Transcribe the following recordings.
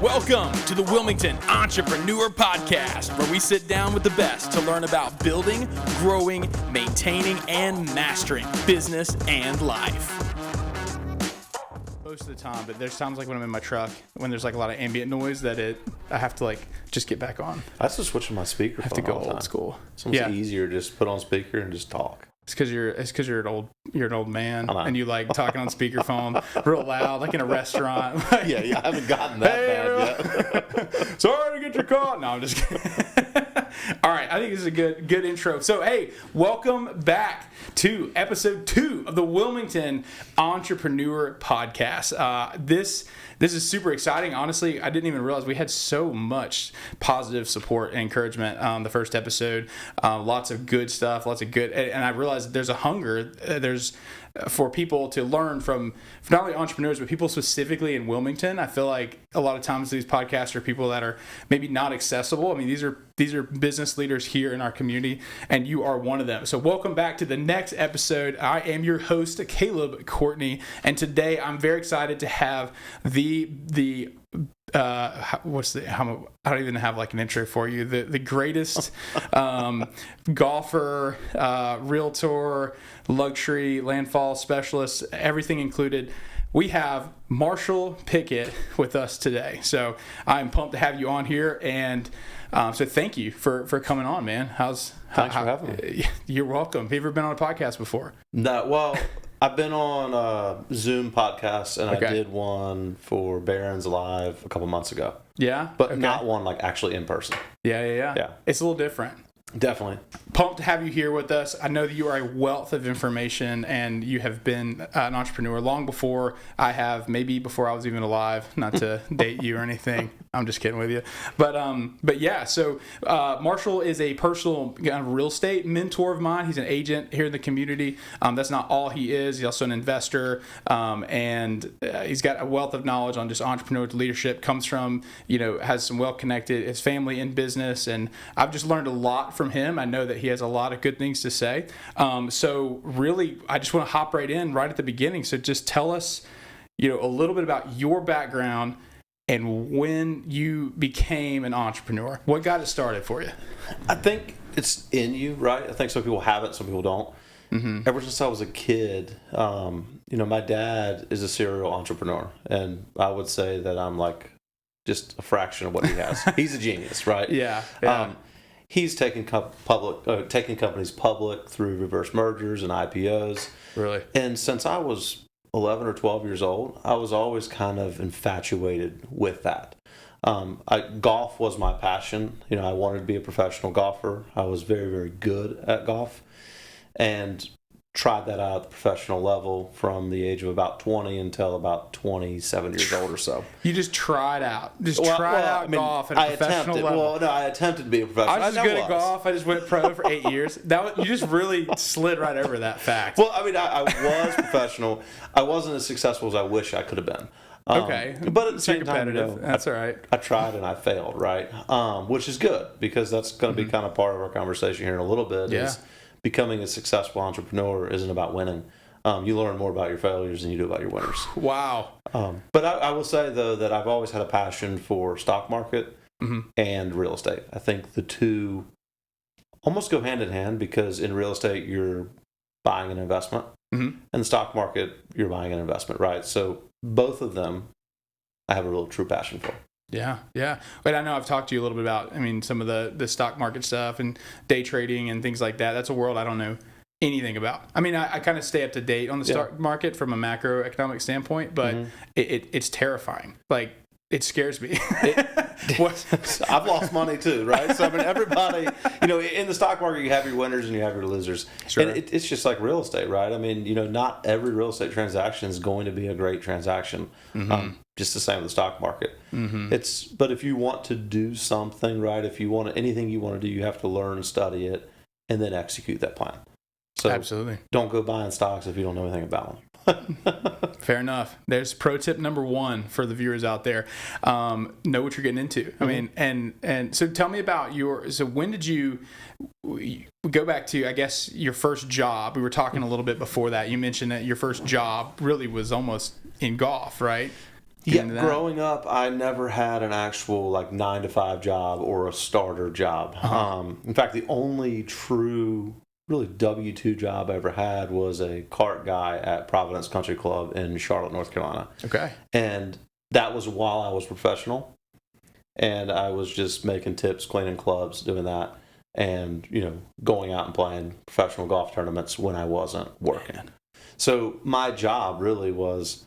Welcome to the Wilmington Entrepreneur Podcast, where we sit down with the best to learn about building, growing, maintaining, and mastering business and life. Most of the time, but there's times like when I'm in my truck, when there's like a lot of ambient noise that I have to like just get back on. I have to switch to my speaker. I have to go old school. So it's easier to just put on speaker and just talk. It's because you're an old man and you like talking on speakerphone real loud, like in a restaurant. yeah, I haven't gotten that bad yet. Sorry to get your call. No, I'm just kidding. All right, I think this is a good intro. So, hey, welcome back to episode 2 of the Wilmington Entrepreneur Podcast. This is super exciting. Honestly, I didn't even realize we had so much positive support and encouragement on the first episode. Lots of good stuff, and I realized there's a hunger. For people to learn from not only entrepreneurs, but people specifically in Wilmington. I feel like a lot of times these podcasts are people that are maybe not accessible. I mean, these are business leaders here in our community, and you are one of them. So welcome back to the next episode. I am your host, Caleb Courtney, and today I'm very excited to have I don't even have like an intro for you. The greatest golfer, realtor, luxury, landfall specialist, everything included. We have Marshall Pickett with us today. So I'm pumped to have you on here, and so thank you for coming on, man. Thanks for having me. You're welcome. Have you ever been on a podcast before? No, well, I've been on Zoom podcasts, and I did one for Barron's Live a couple months ago. Yeah? But not one like actually in person. Yeah. It's a little different. Definitely. Pumped to have you here with us. I know that you are a wealth of information, and you have been an entrepreneur long before I have, maybe before I was even alive, not to date you or anything. I'm just kidding with you. But yeah, so Marshall is a personal real estate mentor of mine. He's an agent here in the community. That's not all he is. He's also an investor, and he's got a wealth of knowledge on just entrepreneurial leadership, comes from, has some well-connected, his family in business, and I've just learned a lot from him. I know that he has a lot of good things to say. So really, I just want to hop right in right at the beginning. So just tell us, a little bit about your background and when you became an entrepreneur. What got it started for you? I think it's in you, right? I think some people have it, some people don't. Mm-hmm. Ever since I was a kid, my dad is a serial entrepreneur, and I would say that I'm like just a fraction of what he has. He's a genius, right? Yeah. He's taken companies public through reverse mergers and IPOs. Really? And since I was 11 or 12 years old, I was always kind of infatuated with that. Golf was my passion. I wanted to be a professional golfer. I was very, very good at golf, and tried that out at the professional level from the age of about 20 until about 27 years old or so. You just tried out. Golf at a professional level. Well, no, I attempted to be a professional. I was just good at golf. I just went pro for 8 years. You just really slid right over that fact. Well, I was professional. I wasn't as successful as I wish I could have been. Okay. But at the same time, that's all right. I tried and I failed, right? Which is good, because that's going to be kind of part of our conversation here in a little bit. Yeah. Is becoming a successful entrepreneur isn't about winning. You learn more about your failures than you do about your winners. Wow. But I will say, though, that I've always had a passion for stock market and real estate. I think the two almost go hand in hand, because in real estate, you're buying an investment. Mm-hmm. In the stock market, you're buying an investment, right? So both of them I have a real true passion for. Yeah. But I know I've talked to you a little bit about, some of the stock market stuff and day trading and things like that. That's a world I don't know anything about. I kind of stay up to date on the stock market from a macroeconomic standpoint, but it's terrifying. Like, it scares me. I've lost money too, right? So everybody, in the stock market, you have your winners and you have your losers. Sure. And it's just like real estate, right? Not every real estate transaction is going to be a great transaction. Mm-hmm. Just the same with the stock market. Mm-hmm. But if you want to do something right, if you want anything you want to do, you have to learn, study it, and then execute that plan. So absolutely, don't go buying stocks if you don't know anything about them. Fair enough. There's pro tip number 1 for the viewers out there. Know what you're getting into. Mm-hmm. And so tell me about when did you go back to, I guess, your first job? We were talking a little bit before that. You mentioned that your first job really was almost in golf, right? get into that? Growing up, I never had an actual like 9-to-5 job or a starter job. In fact, the only true really W-2 job I ever had was a cart guy at Providence Country Club in Charlotte, North Carolina. Okay. And that was while I was professional. And I was just making tips, cleaning clubs, doing that. And, going out and playing professional golf tournaments when I wasn't working. So my job really was,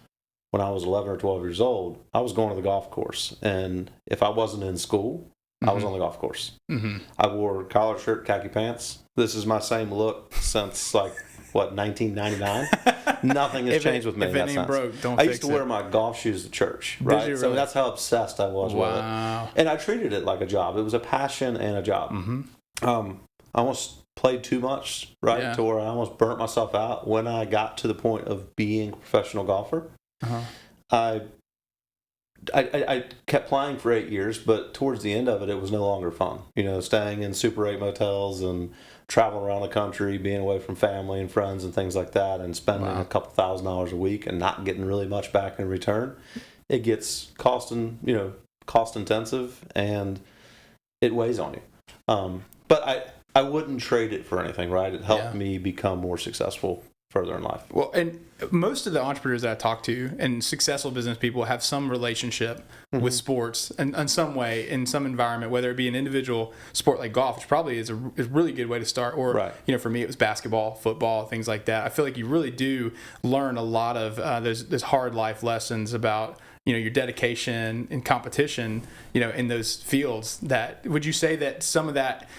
when I was 11 or 12 years old, I was going to the golf course. And if I wasn't in school, I was on the golf course. I wore collar shirt, khaki pants. This is my same look since 1999. Nothing has changed with me. If it ain't broke, don't I fix used to wear my golf shoes to church, right? Did you So really? that's how obsessed I was with it. And I treated it like a job. It was a passion and a job. I almost played too much, right? Yeah. To where I almost burnt myself out. When I got to the point of being a professional golfer, I kept playing for 8 years, but towards the end of it, it was no longer fun. Staying in Super 8 motels and traveling around the country, being away from family and friends and things like that, and spending a couple $1,000s a week and not getting really much back in return. It gets cost intensive, and it weighs on you. But I wouldn't trade it for anything, right? It helped me become more successful further in life. Well, and most of the entrepreneurs that I talk to and successful business people have some relationship with sports in some way, in some environment, whether it be an individual sport like golf, which probably is a really good way to start, or, for me, it was basketball, football, things like that. I feel like you really do learn a lot of those hard life lessons about, your dedication and competition, in those fields. That, would you say that some of that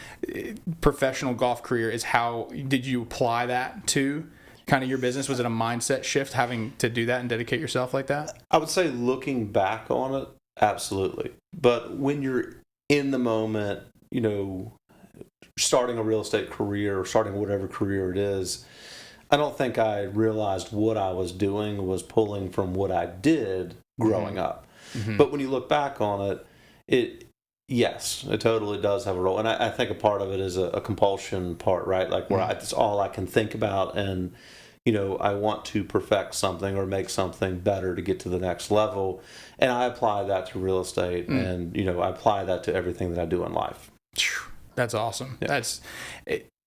professional golf career is how did you apply that to kind of your business? Was it a mindset shift having to do that and dedicate yourself like that? I would say, looking back on it, absolutely. But when you're in the moment, starting a real estate career or starting whatever career it is, I don't think I realized what I was doing was pulling from what I did growing up. But when you look back on it, yes, it totally does have a role. And I think a part of it is a compulsion part, right? Like where it's all I can think about, and I want to perfect something or make something better to get to the next level. And I apply that to real estate, and I apply that to everything that I do in life. That's awesome. Yeah.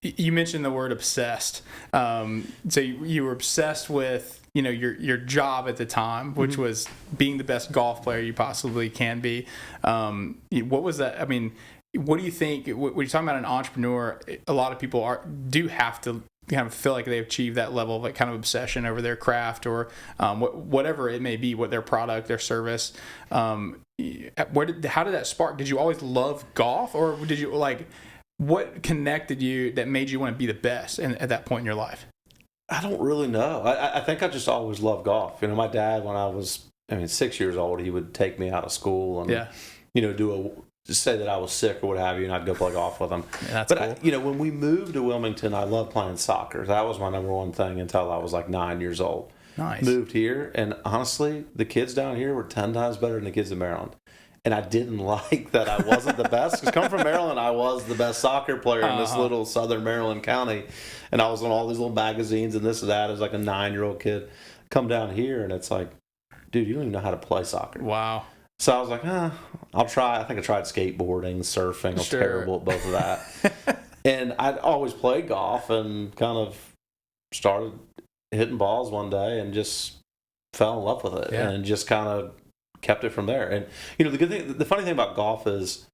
You mentioned the word obsessed. So you were obsessed with your job at the time, which was being the best golf player you possibly can be. What was that? I mean, what do you think when you're talking about an entrepreneur? A lot of people do have to kind of feel like they've achieved that level of kind of obsession over their craft, or whatever it may be, what their product, their service. How did that spark? Did you always love golf, or did you what connected you that made you want to be the best at that point in your life? I don't really know. I think I just always loved golf. My dad, when I was 6 years old, he would take me out of school and just say that I was sick or what have you, and I'd go play golf with him. Yeah, that's cool. When we moved to Wilmington, I loved playing soccer. That was my number one thing until I was 9 years old. Nice. Moved here, and honestly, the kids down here were 10 times better than the kids in Maryland. And I didn't like that I wasn't the best. Because coming from Maryland, I was the best soccer player in this little southern Maryland county. And I was on all these little magazines and this and that as a 9-year-old kid. Come down here, and it's dude, you don't even know how to play soccer. Wow. So I was I'll try. I think I tried skateboarding, surfing. I was terrible at both of that. And I'd always played golf and kind of started hitting balls one day and just fell in love with it and just kind of kept it from there. And the good thing, the funny thing about golf is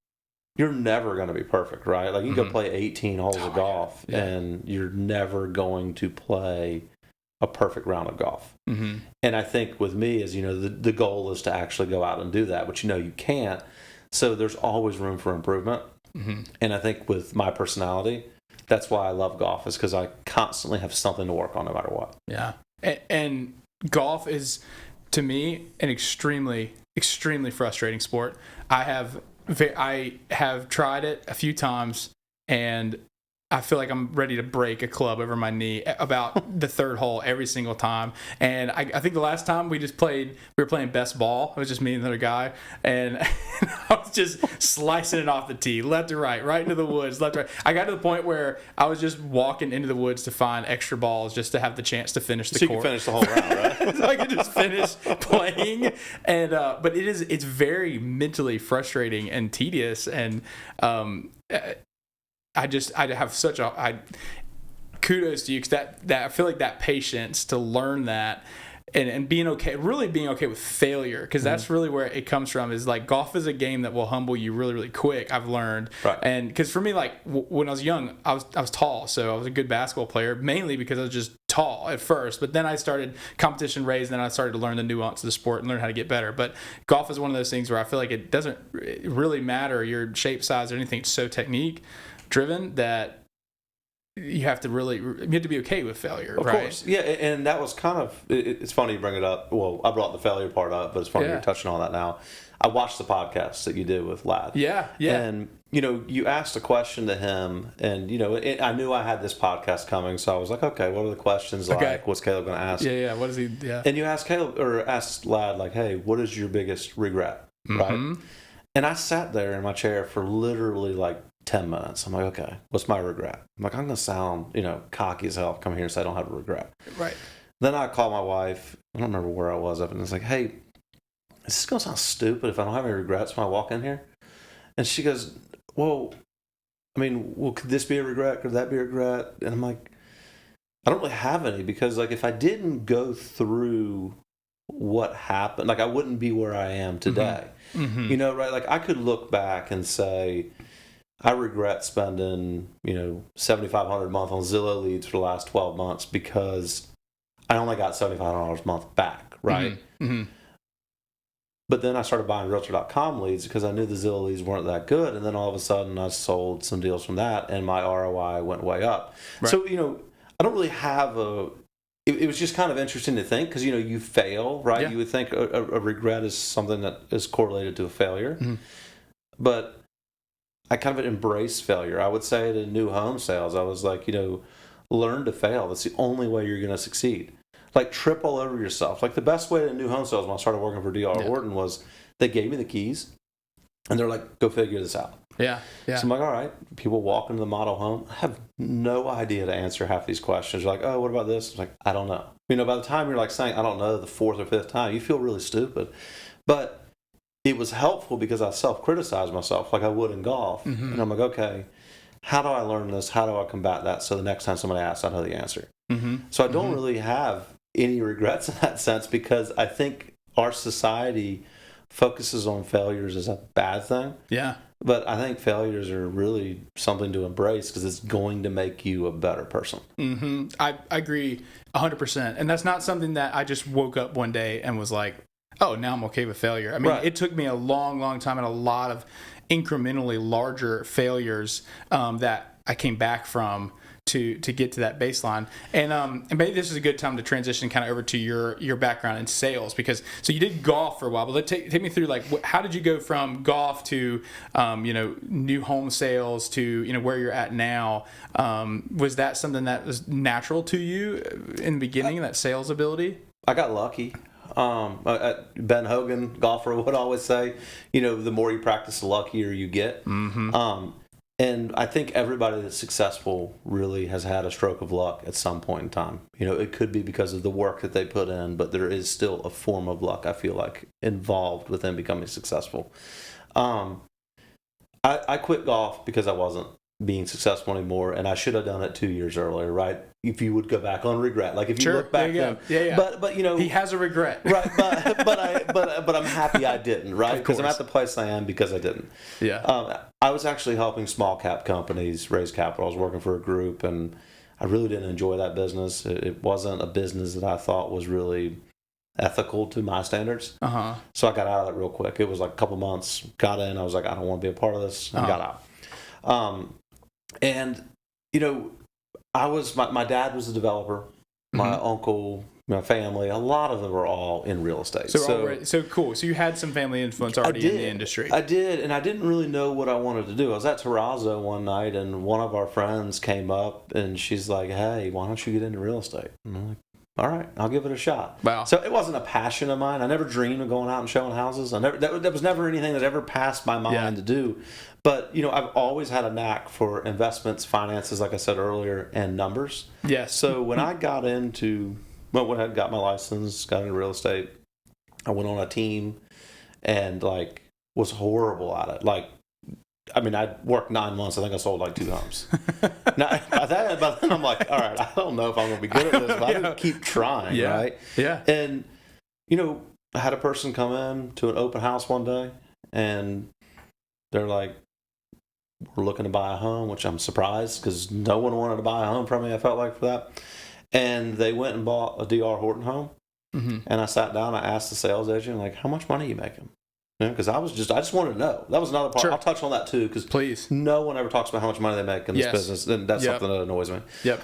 you're never going to be perfect, right? You can go play 18 holes of golf and you're never going to play a perfect round of golf. And I think with me is, the goal is to actually go out and do that, but you can't. So there's always room for improvement. And I think with my personality, that's why I love golf, is because I constantly have something to work on no matter what. Yeah. And golf is, to me, an extremely, extremely frustrating sport. I have tried it a few times, and I feel like I'm ready to break a club over my knee about the third hole every single time. And I think the last time we were playing best ball. It was just me and another guy, and I was just slicing it off the tee, left to right into the woods, left to right. I got to the point where I was just walking into the woods to find extra balls just to have the chance to finish the course. So you can finish the whole round, right? So I could just finish playing. And but it's very mentally frustrating and tedious, and I have such a kudos to you, because that I feel like that patience to learn that. And being okay with failure, because that's really where it comes from. Is like, golf is a game that will humble you really, really quick. I've learned, right. And because for me, like when I was young, I was tall, so I was a good basketball player, mainly because I was just tall at first. But then I started competition raised, and then I started to learn the nuance of the sport and learn how to get better. But golf is one of those things where I feel like it doesn't really matter your shape, size, or anything. It's so technique driven that you have to be okay with failure, of right? course. Yeah, and that was kind of, it's funny you bring it up. Well, I brought the failure part up, but it's funny you're touching on that now. I watched the podcast that you did with Ladd. Yeah. And, you asked a question to him, and, I knew I had this podcast coming, so I was like, okay, what are the questions like? What's Caleb going to ask? Yeah, what is he, yeah. And you asked Ladd, like, hey, what is your biggest regret, right? And I sat there in my chair for literally, like, 10 minutes. I'm like, okay, what's my regret? I'm like, I'm going to sound, cocky as hell, come here and say I don't have a regret. Right. Then I called my wife. I don't remember where I was up, and it's like, hey, is this going to sound stupid if I don't have any regrets when I walk in here? And she goes, well, could this be a regret? Could that be a regret? And I'm like, I don't really have any, because, like, if I didn't go through what happened, like, I wouldn't be where I am today. Right? Like, I could look back and say, I regret spending, $7,500 a month on Zillow leads for the last 12 months because I only got $7,500 a month back, right? But then I started buying Realtor.com leads because I knew the Zillow leads weren't that good, and then all of a sudden I sold some deals from that, and my ROI went way up. Right. So, I don't really have it was just kind of interesting to think, because, you fail, right? Yeah. You would think a regret is something that is correlated to a failure. But I kind of embrace failure. I would say to new home sales, I was like, learn to fail. That's the only way you're going to succeed. Like, trip all over yourself. Like, the best way to new home sales when I started working for D.R. Horton was they gave me the keys, and they're like, go figure this out. Yeah. So I'm like, all right. People walk into the model home. I have no idea to answer half these questions. You're like, oh, what about this? I'm like, I don't know. By the time you're like saying, I don't know, the fourth or fifth time, you feel really stupid. But it was helpful because I self-criticized myself like I would in golf. And I'm like, okay, how do I learn this? How do I combat that? So the next time somebody asks, I know the answer. So I don't really have any regrets in that sense, because I think our society focuses on failures as a bad thing. Yeah. But I think failures are really something to embrace, because it's going to make you a better person. I agree 100%. And that's not something that I just woke up one day and was like, oh, now I'm okay with failure. It took me a long, long time and a lot of incrementally larger failures that I came back from to get to that baseline. And maybe this is a good time to transition kind of over to your background in sales, because so you did golf for a while, but take me through, like, how did you go from golf to new home sales to where you're at now? Was that something that was natural to you in the beginning, that sales ability? I got lucky. Ben Hogan, golfer, would always say, the more you practice, the luckier you get. And I think everybody that's successful really has had a stroke of luck at some point in time. It could be because of the work that they put in, but there is still a form of luck, I feel like, involved with them becoming successful. I quit golf because I wasn't being successful anymore, and I should have done it 2 years earlier, right? If you would go back on regret, like if you look back then, but he has a regret, right? But I'm happy I didn't, right? Because I'm at the place I am because I didn't. I was actually helping small cap companies raise capital. I was working for a group, and I really didn't enjoy that business. It wasn't a business that I thought was really ethical to my standards. So I got out of it real quick. It was like a couple months. Got in. I was like, I don't want to be a part of this, and got out. And my dad was a developer. My uncle my family, a lot of them were all in real estate. So cool. So you had some family influence already in the industry. I did, and I didn't really know what I wanted to do. I was at Terrazzo one night, and one of our friends came up, and she's like, "Hey, why don't you get into real estate?" And I'm like, "All right, I'll give it a shot." Wow. So it wasn't a passion of mine. I never dreamed of going out and showing houses. That was never anything that ever passed my mind to do. But, I've always had a knack for investments, finances, like I said earlier, and numbers. Yes. So when I got when I got my license, got into real estate, I went on a team and, was horrible at it. I worked 9 months. I think I sold 2 homes. Now, by then I'm like, all right, I don't know if I'm going to be good at this, but I just keep trying, right? Yeah. And, I had a person come in to an open house one day, and they're like, we're looking to buy a home, which I'm surprised because no one wanted to buy a home from me, I felt like, for that. And they went and bought a D.R. Horton home. Mm-hmm. And I sat down, I asked the sales agent, how much money are you making? Because I just wanted to know. That was another part. Sure. I'll touch on that too, because please, no one ever talks about how much money they make in this business, and that's something that annoys me. Yep.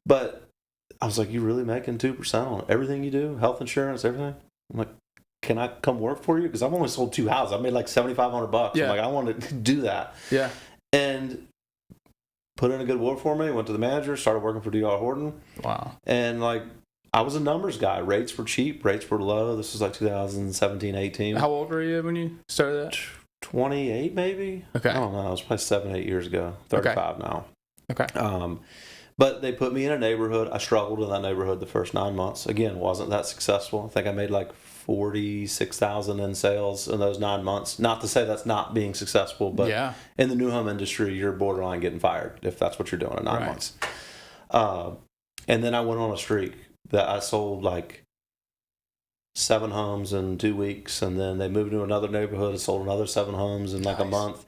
But I was like, you really making 2% on everything you do, health insurance, everything? I'm like, can I come work for you? Because I've only sold 2 houses. I made $7,500. Yeah. I'm like, I want to do that. Yeah. And put in a good word for me. Went to the manager, started working for D.R. Horton. Wow. And I was a numbers guy. Rates were cheap. Rates were low. This was 2017, 18. How old were you when you started that? 28, maybe. Okay. I don't know. It was probably 7, 8 years ago. 35 now. Okay. But they put me in a neighborhood. I struggled in that neighborhood the first 9 months. Again, wasn't that successful. I think I made $46,000 in sales in those 9 months. Not to say that's not being successful, but in the new home industry, you're borderline getting fired if that's what you're doing in 9 months. And then I went on a streak that I sold 7 homes in 2 weeks, and then they moved to another neighborhood and sold another 7 homes in a month.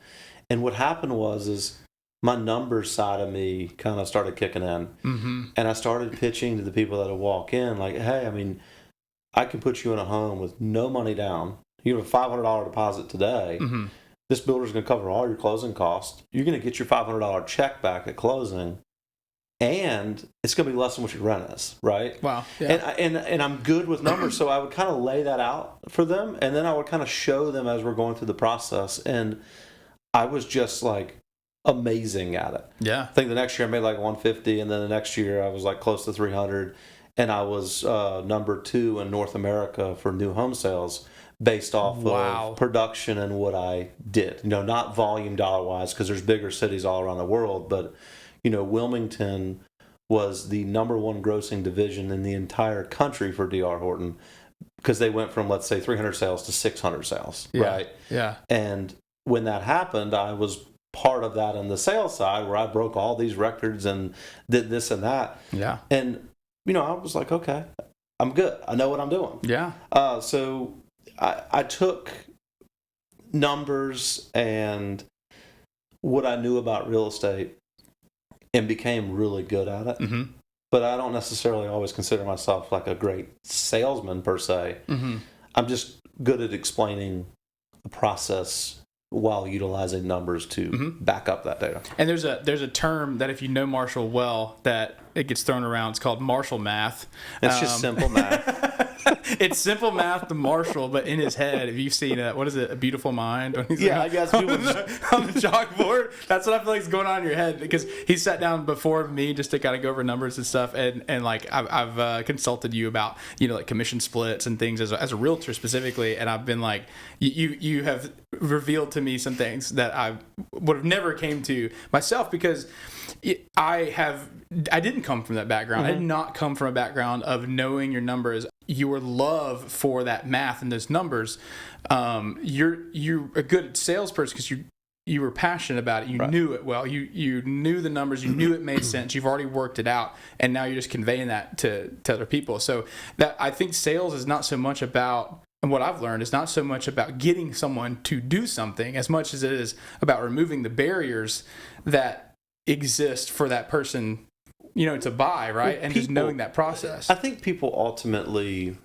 And what happened was my numbers side of me kind of started kicking in. Mm-hmm. And I started pitching to the people that would walk in, hey, I can put you in a home with no money down. You have a $500 deposit today. Mm-hmm. This builder's going to cover all your closing costs. You're going to get your $500 check back at closing, and it's going to be less than what your rent is, right? Wow. Yeah. And I'm good with numbers, so I would kind of lay that out for them, and then I would kind of show them as we're going through the process. And I was just amazing at it. Yeah. I think the next year I made 150, and then the next year I was close to 300. And I was number 2 in North America for new home sales based off of production and what I did. Not volume dollar-wise, because there's bigger cities all around the world. But, Wilmington was the number 1 grossing division in the entire country for D.R. Horton, because they went from, let's say, 300 sales to 600 sales, right? Yeah. And when that happened, I was part of that on the sales side, where I broke all these records and did this and that. Yeah. And I was like, okay, I'm good. I know what I'm doing. Yeah. So I took numbers and what I knew about real estate and became really good at it. Mm-hmm. But I don't necessarily always consider myself a great salesman per se. Mm-hmm. I'm just good at explaining the process while utilizing numbers to back up that data. And there's a term that, if you know Marshall well, that it gets thrown around. It's called Marshall math. It's just simple math. It's simple math to Marshall, but in his head, have you seen what is it, A Beautiful Mind? When he's I guess on the chalkboard. That's what I feel like is going on in your head, because he sat down before me just to kind of go over numbers and stuff, and I've consulted you about commission splits and things as a realtor specifically, and I've been you have revealed to me some things that I would have never came to myself, because I didn't come from that background. Mm-hmm. I did not come from a background of knowing your numbers. Your love for that math and those numbers, you're a good salesperson because you were passionate about it. You knew it well. You knew the numbers. You knew it made sense. You've already worked it out, and now you're just conveying that to other people. So that, I think, sales is not so much about, and what I've learned is not so much about getting someone to do something as much as it is about removing the barriers that exist for that person to buy, right? Well, and just knowing that process. I think people ultimately,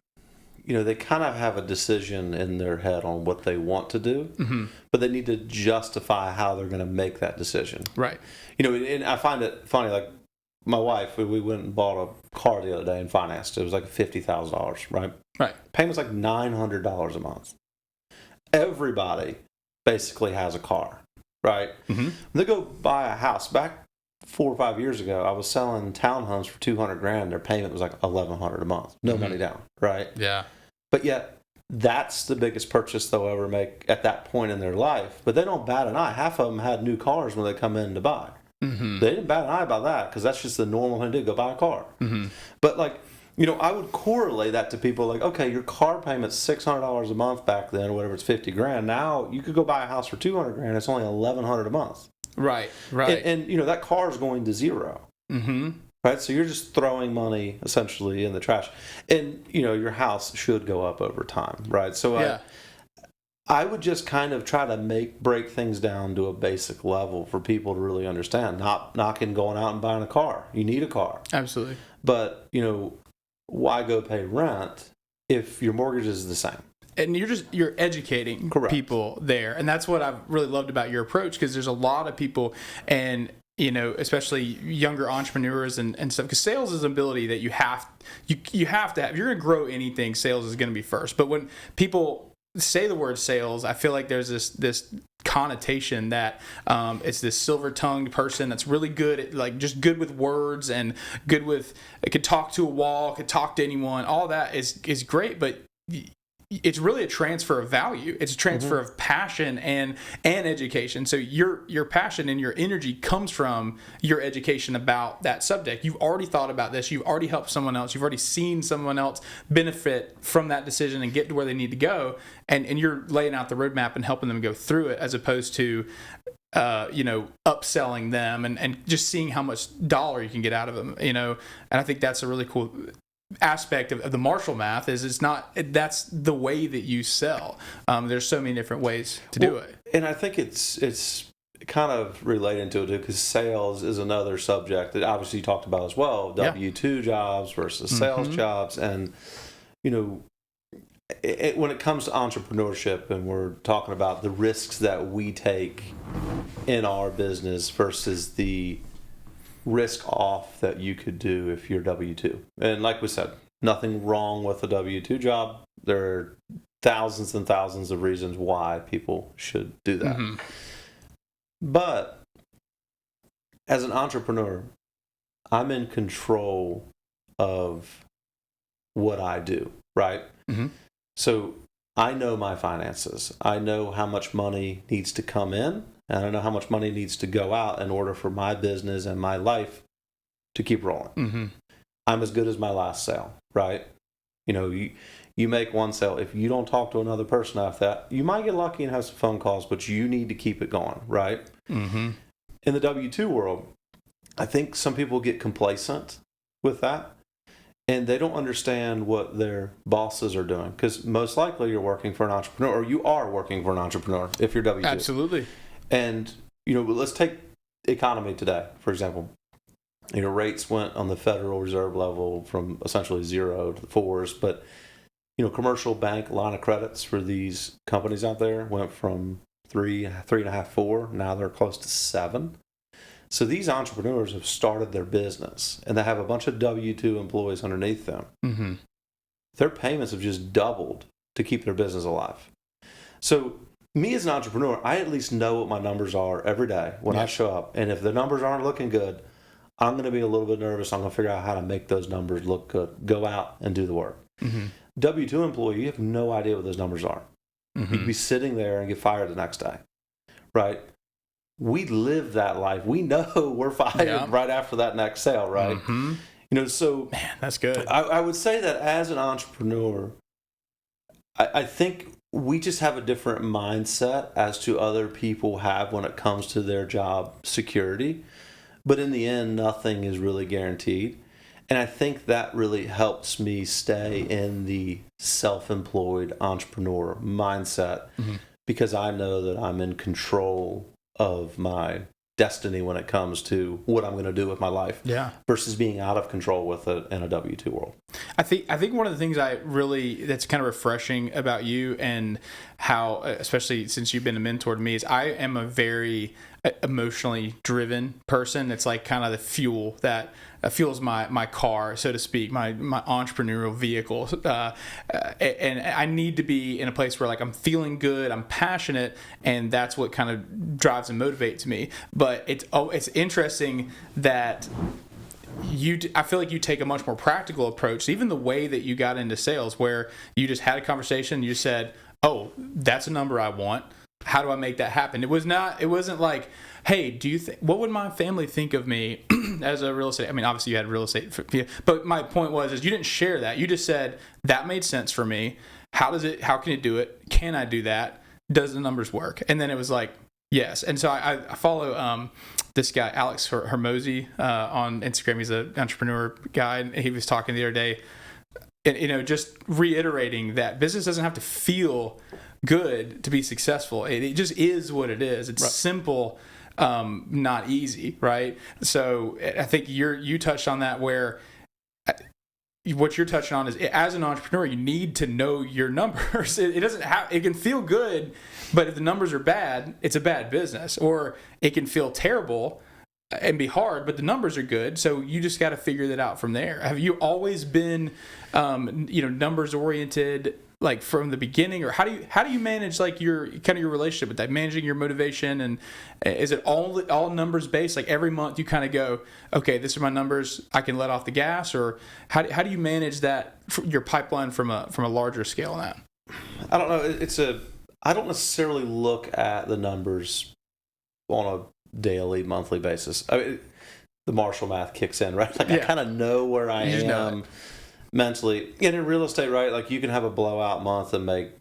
they kind of have a decision in their head on what they want to do, mm-hmm. but they need to justify how they're going to make that decision. Right. And I find it funny, my wife, we went and bought a car the other day and financed it. It was like $50,000, right? Right. Payment's like $900 a month. Everybody basically has a car, right? Mm-hmm. They go buy a house. Back 4 or 5 years ago, I was selling townhomes for $200,000. Their payment was like $1,100 a month. No money down, right? Yeah. But yet, that's the biggest purchase they'll ever make at that point in their life. But they don't bat an eye. Half of them had new cars when they come in to buy. Mm-hmm. They didn't bat an eye about that because that's just the normal thing to do, go buy a car. Mm-hmm. But like, I would correlate that to people like, okay, your car payment's $600 a month back then, or whatever, it's $50,000. Now you could go buy a house for $200,000. It's only $1,100 a month. Right. And that car is going to zero. Mm-hmm. Right, so you're just throwing money essentially in the trash, and your house should go up over time, right? So yeah. I would just kind of try to break things down to a basic level for people to really understand. Not knocking going out and buying a car. You need a car. Absolutely. But, why go pay rent if your mortgage is the same? And you're educating Correct. people there. And that's what I've really loved about your approach, because there's a lot of people, and especially younger entrepreneurs and stuff, because sales is an ability that you have to have. If you're going to grow anything, sales is going to be first. But when people say the word sales, I feel like there's this connotation that it's this silver-tongued person that's really good at, like, just good with words and good with, it could talk to a wall, could talk to anyone. All that is great, but it's really a transfer of value. It's a transfer of passion and education. So your passion and your energy comes from your education about that subject. You've already thought about this. You've already helped someone else. You've already seen someone else benefit from that decision and get to where they need to go. And you're laying out the roadmap and helping them go through it, as opposed to upselling them and just seeing how much dollar you can get out of them. And I think that's a really cool aspect of the Marshall math. That's the way that you sell. There's so many different ways to do it. And I think it's kind of related to it too, because sales is another subject that obviously you talked about as well. W-2 jobs versus sales jobs. And, when it comes to entrepreneurship, and we're talking about the risks that we take in our business versus the risk off that you could do if you're W-2. And like we said, nothing wrong with a W-2 job. There are thousands and thousands of reasons why people should do that. Mm-hmm. But as an entrepreneur, I'm in control of what I do, right? Mm-hmm. So I know my finances. I know how much money needs to come in, and I know how much money needs to go out in order for my business and my life to keep rolling. Mm-hmm. I'm as good as my last sale, right? You make one sale. If you don't talk to another person after that, you might get lucky and have some phone calls, but you need to keep it going, right? Mm-hmm. In the W-2 world, I think some people get complacent with that, and they don't understand what their bosses are doing, because most likely you're working for an entrepreneur, or you are working for an entrepreneur if you're W-2. Absolutely. And, let's take economy today, for example. Rates went on the Federal Reserve level from essentially 0 to the 4s, but, commercial bank line of credits for these companies out there went from 3.5, 4. Now they're close to 7. So these entrepreneurs have started their business, and they have a bunch of W-2 employees underneath them. Mm-hmm. Their payments have just doubled to keep their business alive. So me as an entrepreneur, I at least know what my numbers are every day when I show up. And if the numbers aren't looking good, I'm going to be a little bit nervous. I'm going to figure out how to make those numbers look good. Go out and do the work. Mm-hmm. W-2 employee, you have no idea what those numbers are. Mm-hmm. You could be sitting there and get fired the next day, right? We live that life. We know we're fired right after that next sale, right? Mm-hmm. So man, that's good. I would say that as an entrepreneur, I think we just have a different mindset as to other people have when it comes to their job security. But in the end, nothing is really guaranteed. And I think that really helps me stay in the self-employed entrepreneur mindset, because I know that I'm in control of my destiny when it comes to what I'm going to do with my life. Yeah. Versus being out of control with it in a W-2 world. I think one of the things that's kind of refreshing about you, and how, especially since you've been a mentor to me, is I am a very emotionally driven person. It's like kind of the fuel that fuels my car, so to speak, my entrepreneurial vehicle. And I need to be in a place where, like, I'm feeling good, I'm passionate, and that's what kind of drives and motivates me. But it's interesting that I feel like you take a much more practical approach. Even the way that you got into sales, where you just had a conversation, you said, "Oh, that's a number I want. How do I make that happen?" It wasn't like, "Hey, what would my family think of me as a real estate?" I mean, obviously you had real estate, but my point is you didn't share that. You just said, "That made sense for me. How can you do it? Can I do that? Does the numbers work?" And then it was like, yes. And so I follow this guy, Alex Hermosi, on Instagram. He's an entrepreneur guy, and he was talking the other day, and just reiterating that business doesn't have to feel good to be successful. It just is what it is. It's simple, not easy, right? So I think you touched on that, where what you're touching on is, as an entrepreneur, you need to know your numbers. It can feel good, but if the numbers are bad, it's a bad business. Or it can feel terrible and be hard, but the numbers are good. So you just got to figure that out from there. Have you always been, numbers oriented, like, from the beginning, or how do you manage, like, your relationship with that, managing your motivation? And is it all numbers based? Like, every month you kind of go, okay, these are my numbers, I can let off the gas? Or how do you manage that, your pipeline from a larger scale on that? I don't know. I don't necessarily look at the numbers on a daily, monthly basis. I mean, the Marshall math kicks in, right? Like, I kind of know where I am mentally. And in real estate, right, like, you can have a blowout month and make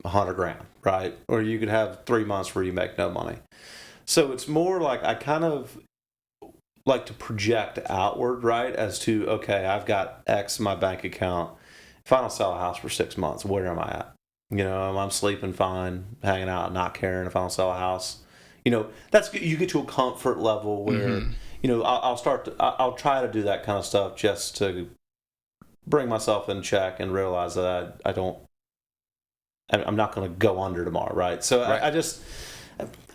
$100,000, right? Or you could have 3 months where you make no money. So it's more like, I kind of like to project outward, right, as to, okay, I've got X in my bank account. If I don't sell a house for 6 months, where am I at? I'm sleeping fine, hanging out, not caring if I don't sell a house. That's, you get to a comfort level where, I'll try to do that kind of stuff just to bring myself in check and realize that I'm not going to go under tomorrow, right? So right.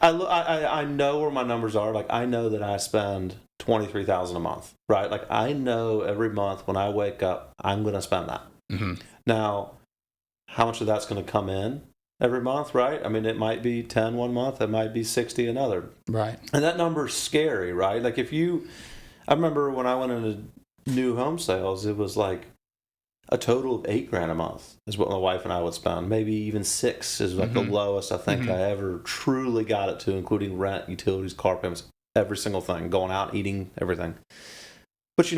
I know where my numbers are. Like, I know that I spend $23,000 a month, right? Like, I know every month when I wake up, I'm going to spend that. Mm-hmm. Now, how much of that's going to come in every month, right? I mean, it might be 10 one month, it might be 60 another. Right. And that number's scary, right? Like, I remember when I went into new home sales, it was like a total of $8,000 a month is what my wife and I would spend. Maybe even $6,000 is like the lowest I think I ever truly got it to, including rent, utilities, car payments, every single thing, going out, eating, everything. But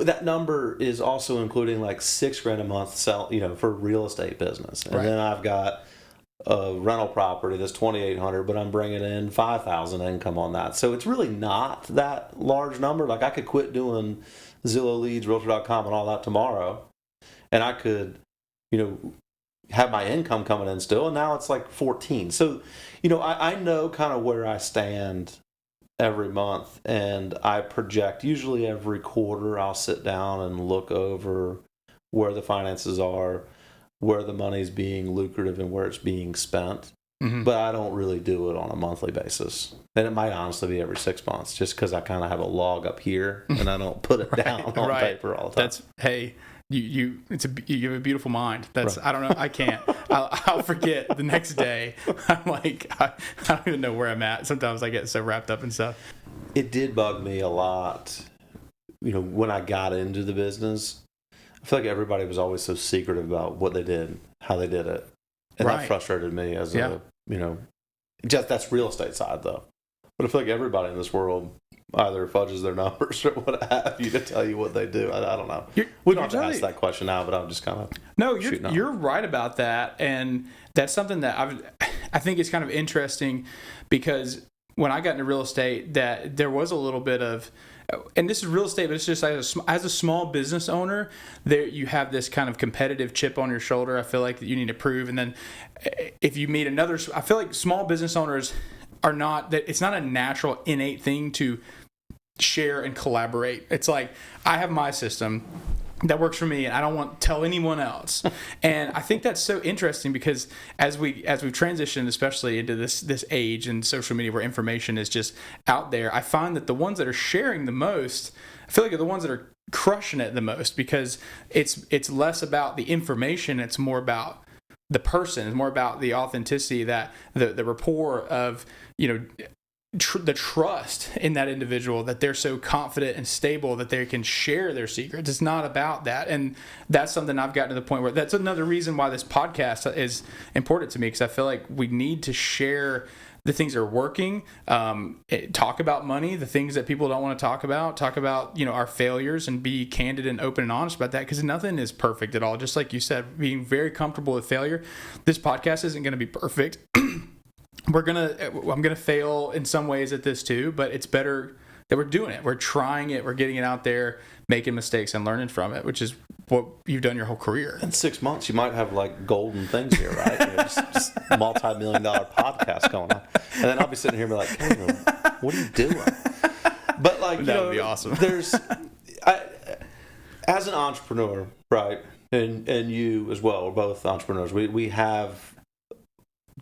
that number is also including like $6,000 a month for real estate business. And then I've got a rental property that's $2,800, but I'm bringing in $5,000 income on that. So it's really not that large number. Like, I could quit doing Zillow leads, Realtor.com, and all that tomorrow, and I could, have my income coming in still. And now it's like 14. So, I know kind of where I stand every month, and I project. Usually every quarter I'll sit down and look over where the finances are, where the money's being lucrative and where it's being spent. Mm-hmm. But I don't really do it on a monthly basis. And it might honestly be every 6 months, just because I kind of have a log up here and I don't put it down on paper all the time. You have a beautiful mind. I don't know. I can't. I'll forget the next day. I'm like, I don't even know where I'm at. Sometimes I get so wrapped up in stuff. It did bug me a lot, when I got into the business. I feel like everybody was always so secretive about what they did, how they did it. And that frustrated me as that's real estate side though. But I feel like everybody in this world either fudges their numbers or what have you to tell you what they do. I don't know. We don't have to ask that question now, but I'm just kind of you're right about that, and that's something that I think is kind of interesting, because when I got into real estate, that there was a little bit of, and this is real estate, but it's just as a small business owner, there you have this kind of competitive chip on your shoulder. I feel like that you need to prove, and then if you meet another, I feel like small business owners are not, that it's not a natural innate thing to share and collaborate. It's like, I have my system that works for me, and I don't want to tell anyone else. And I think that's so interesting, because as we've transitioned, especially into this age and social media where information is just out there, I find that the ones that are sharing the most, I feel like, are the ones that are crushing it the most, because it's less about the information, it's more about the person, it's more about the authenticity, that the rapport of, the trust in that individual, that they're so confident and stable that they can share their secrets. It's not about that. And that's something I've gotten to the point where that's another reason why this podcast is important to me, because I feel like we need to share the things that are working, talk about money, the things that people don't want to talk about our failures, and be candid and open and honest about that, because nothing is perfect at all. Just like you said, being very comfortable with failure. This podcast isn't going to be perfect. I'm gonna fail in some ways at this too, but it's better that we're doing it. We're trying it. We're getting it out there, making mistakes and learning from it, which is what you've done your whole career. In 6 months, you might have like golden things here, right? Just multi-million-dollar podcast going on, and then I'll be sitting here and be like, "Caleb, what are you doing?" But like, that would be awesome. As an entrepreneur, right, and you as well, we're both entrepreneurs. We have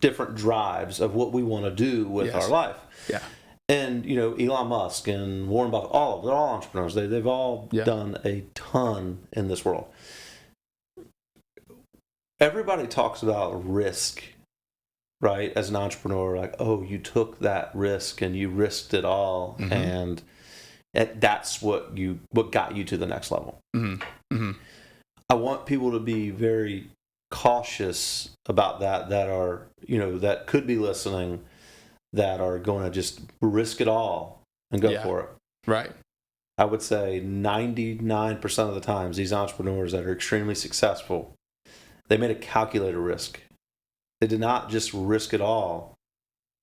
different drives of what we want to do with our life. Yeah. And, Elon Musk and Warren Buffett, they're all entrepreneurs. They've all done a ton in this world. Everybody talks about risk, right? As an entrepreneur, like, oh, you took that risk and you risked it all. Mm-hmm. And that's what got you to the next level. Mm-hmm. Mm-hmm. I want people to be very cautious about that are, that could be listening, that are going to just risk it all and go for it. Right. I would say 99% of the times, these entrepreneurs that are extremely successful, they made a calculated risk. They did not just risk it all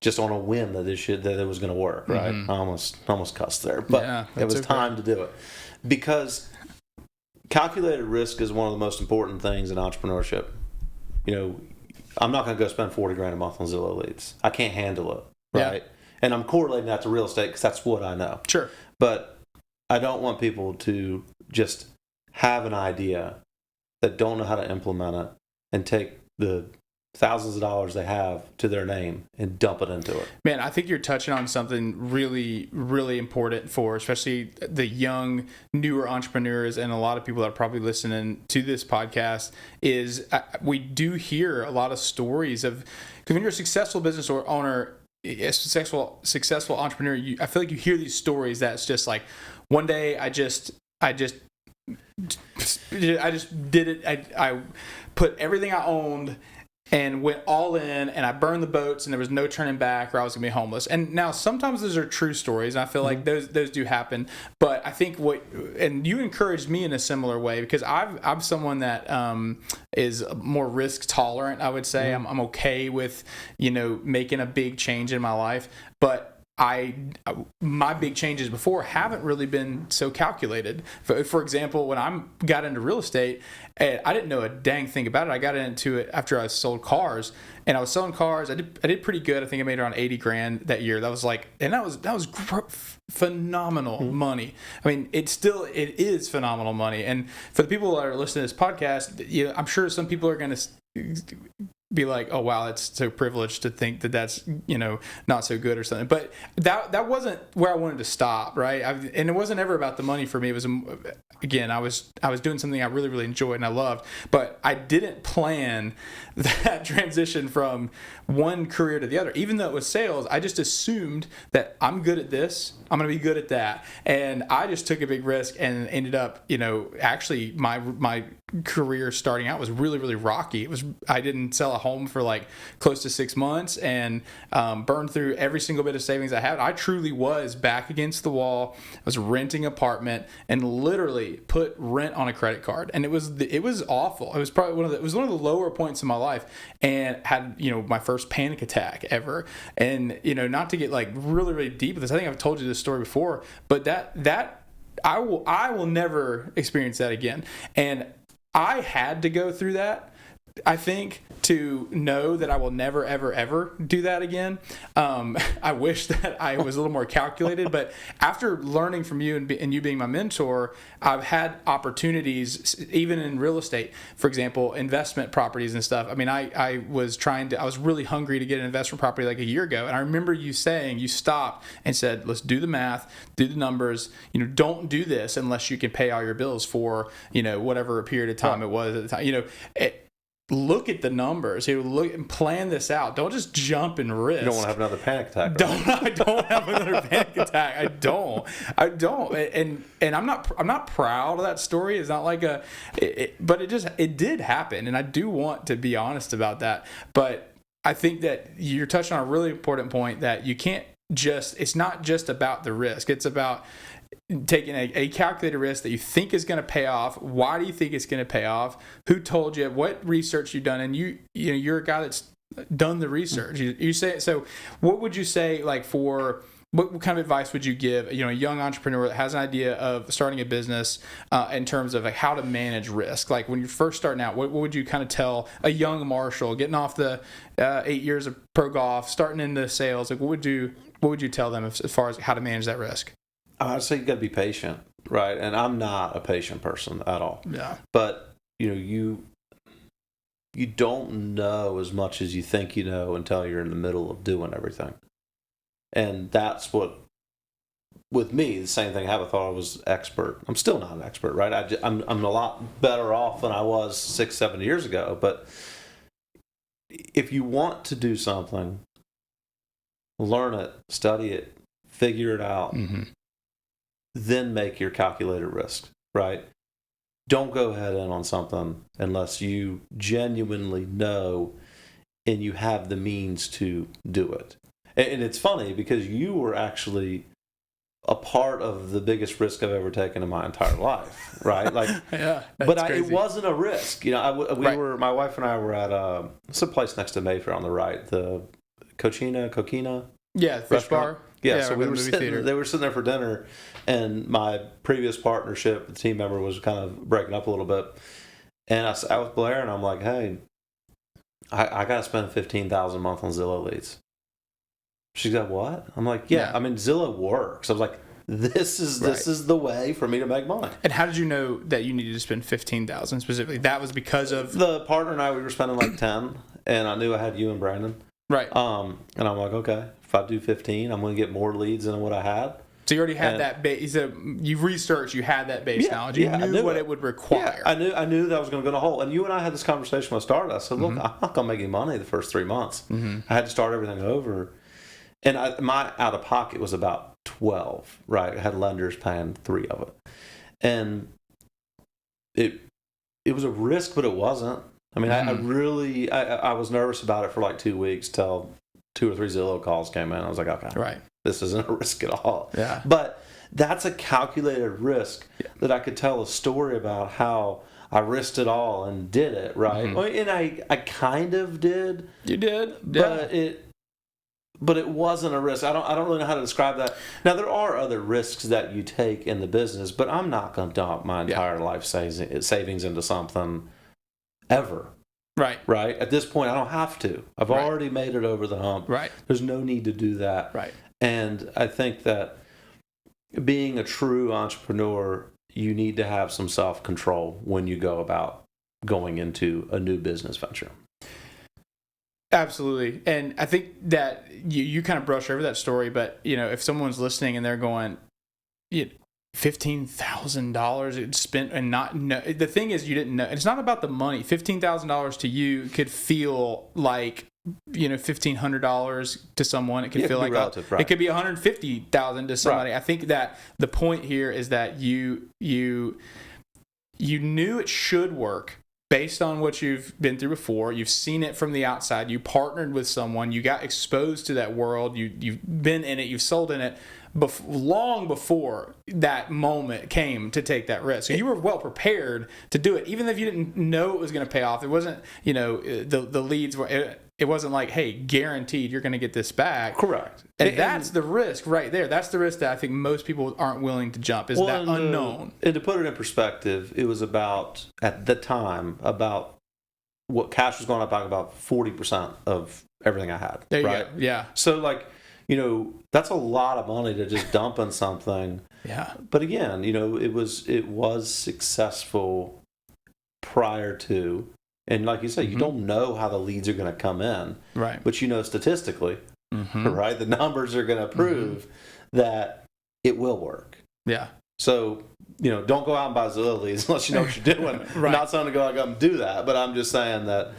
just on a whim that it was going to work, right? Mm-hmm. I almost cussed there, but it was time to do it. Because calculated risk is one of the most important things in entrepreneurship. I'm not going to go spend $40,000 a month on Zillow leads. I can't handle it, right? Yeah. And I'm correlating that to real estate because that's what I know. Sure. But I don't want people to just have an idea that don't know how to implement it and take the thousands of dollars they have to their name and dump it into it. Man, I think you're touching on something really, really important for especially the young, newer entrepreneurs, and a lot of people that are probably listening to this podcast. Is we do hear a lot of stories of, because when you're a successful business owner, a successful entrepreneur, I feel like you hear these stories that's just like, one day I just did it. I put everything I owned and went all in, and I burned the boats, and there was no turning back, or I was gonna be homeless. And now sometimes those are true stories, and I feel like those do happen. But I think and you encouraged me in a similar way, because I'm someone that is more risk tolerant. I would say I'm okay with making a big change in my life, but my big changes before haven't really been so calculated. For example, when I got into real estate, I didn't know a dang thing about it. I got into it after I sold cars, and I was selling cars. I did pretty good. I think I made around $80,000 that year. That was phenomenal money. I mean, it is phenomenal money. And for the people that are listening to this podcast, I'm sure some people are going to be like, oh wow, that's so privileged to think that that's not so good or something. But that wasn't where I wanted to stop, right? And it wasn't ever about the money for me. It was, again, I was doing something I really, really enjoyed and I loved, but I didn't plan that transition from one career to the other. Even though it was sales, I just assumed that I'm good at this, I'm going to be good at that, and I just took a big risk and ended up, actually my career starting out was really, really rocky. I didn't sell a home for like close to 6 months, and burned through every single bit of savings I had. I truly was back against the wall. I was renting an apartment and literally put rent on a credit card, and it was awful. It was probably one of the lower points in my life, and had my first panic attack ever. And not to get like really, really deep with this, I think I've told you this story before, but that I will never experience that again. And I had to go through that I think to know that I will never, ever, ever do that again. I wish that I was a little more calculated, but after learning from you and you being my mentor, I've had opportunities, even in real estate, for example, investment properties and stuff. I mean, I was really hungry to get an investment property like a year ago. And I remember you saying, you stopped and said, let's do the math, do the numbers, don't do this unless you can pay all your bills for, whatever period of time it was at the time, look at the numbers. Look and plan this out. Don't just jump and risk. You don't want to have another panic attack. I don't have another panic attack. I don't. And I'm not proud of that story. It's not like but it did happen, and I do want to be honest about that. But I think that you're touching on a really important point that you can't it's not just about the risk. It's about taking a calculated risk that you think is going to pay off. Why do you think it's going to pay off? Who told you? What research you've done? And you're a guy that's done the research. You say so. What would you say, like, for what kind of advice would you give a young entrepreneur that has an idea of starting a business in terms of like how to manage risk? Like when you're first starting out, what would you kind of tell a young Marshall getting off the 8 years of pro golf, starting into sales? Like what would you tell them as far as how to manage that risk? I'd say you got to be patient, right? And I'm not a patient person at all. Yeah. But you don't know as much as you think you know until you're in the middle of doing everything. And that's what, with me, the same thing. I thought I was expert. I'm still not an expert, right? I'm a lot better off than I was 6-7 years ago. But if you want to do something, learn it, study it, figure it out. Mm-hmm. Then make your calculated risk, right? Don't go ahead in on something unless you genuinely know and you have the means to do it. And it's funny because you were actually a part of the biggest risk I've ever taken in my entire life, right? Like, yeah, but it wasn't a risk. My wife and I were at some place next to Mayfair on the right, the Coquina. Yeah, fish bar. Yeah, so they were sitting there for dinner, and my previous partnership, the team member, was kind of breaking up a little bit. And I sat with Blair, and I'm like, hey, I got to spend $15,000 a month on Zillow leads. She's like, what? I'm like, yeah. I mean, Zillow works. I was like, this is the way for me to make money. And how did you know that you needed to spend $15,000 specifically? That was because of the partner and I. We were spending like 10, and I knew I had you and Brandon. Right. And I'm like, okay, if I do 15, I'm going to get more leads than what I had. So you already had that base. So you've researched. You had that base knowledge. You knew what it would require. Yeah, I knew that I was going to go in a hole. And you and I had this conversation when I started. I said, look, I'm not going to make any money the first 3 months. Mm-hmm. I had to start everything over. And my out of pocket was about 12. Right, I had lenders paying 3 of it, and it was a risk, but it wasn't. I mean, I was nervous about it for like 2 weeks till 2 or 3 Zillow calls came in. I was like, okay, right, this isn't a risk at all. Yeah. But that's a calculated risk that I could tell a story about how I risked it all and did it, right? Mm-hmm. And I kind of did. You did, but it wasn't a risk. I don't really know how to describe that. Now, there are other risks that you take in the business, but I'm not going to dump my entire life savings into something ever. Right. Right? At this point, I don't have to. I've already made it over the hump. Right. There's no need to do that. Right. And I think that being a true entrepreneur, you need to have some self-control when you go about going into a new business venture. Absolutely. And I think that you kind of brush over that story, but if someone's listening and they're going, $15,000 spent and not know. The thing is, you didn't know. It's not about the money. $15,000 to you could feel like $1,500 to someone. It could feel like relative, it could be $150,000 to somebody. Right. I think that the point here is that you knew it should work based on what you've been through before. You've seen it from the outside. You partnered with someone. You got exposed to that world. You've been in it. You've sold in it long before that moment came to take that risk. So you were well prepared to do it, even if you didn't know it was going to pay off. It wasn't, the leads were. It wasn't like, hey, guaranteed you're going to get this back. Correct. And that's the risk right there. That's the risk that I think most people aren't willing to jump, is that unknown. And to put it in perspective, it was at the time, about what cash was going up by about 40% of everything I had. There you right? go. Yeah. So like, that's a lot of money to just dump in something. Yeah. But again, it was successful prior to, and like you say, you don't know how the leads are going to come in. Right. But statistically, right, the numbers are going to prove that it will work. Yeah. So, don't go out and buy Zillow leads unless you know what you're doing. Right. Not saying to go out and do that, but I'm just saying that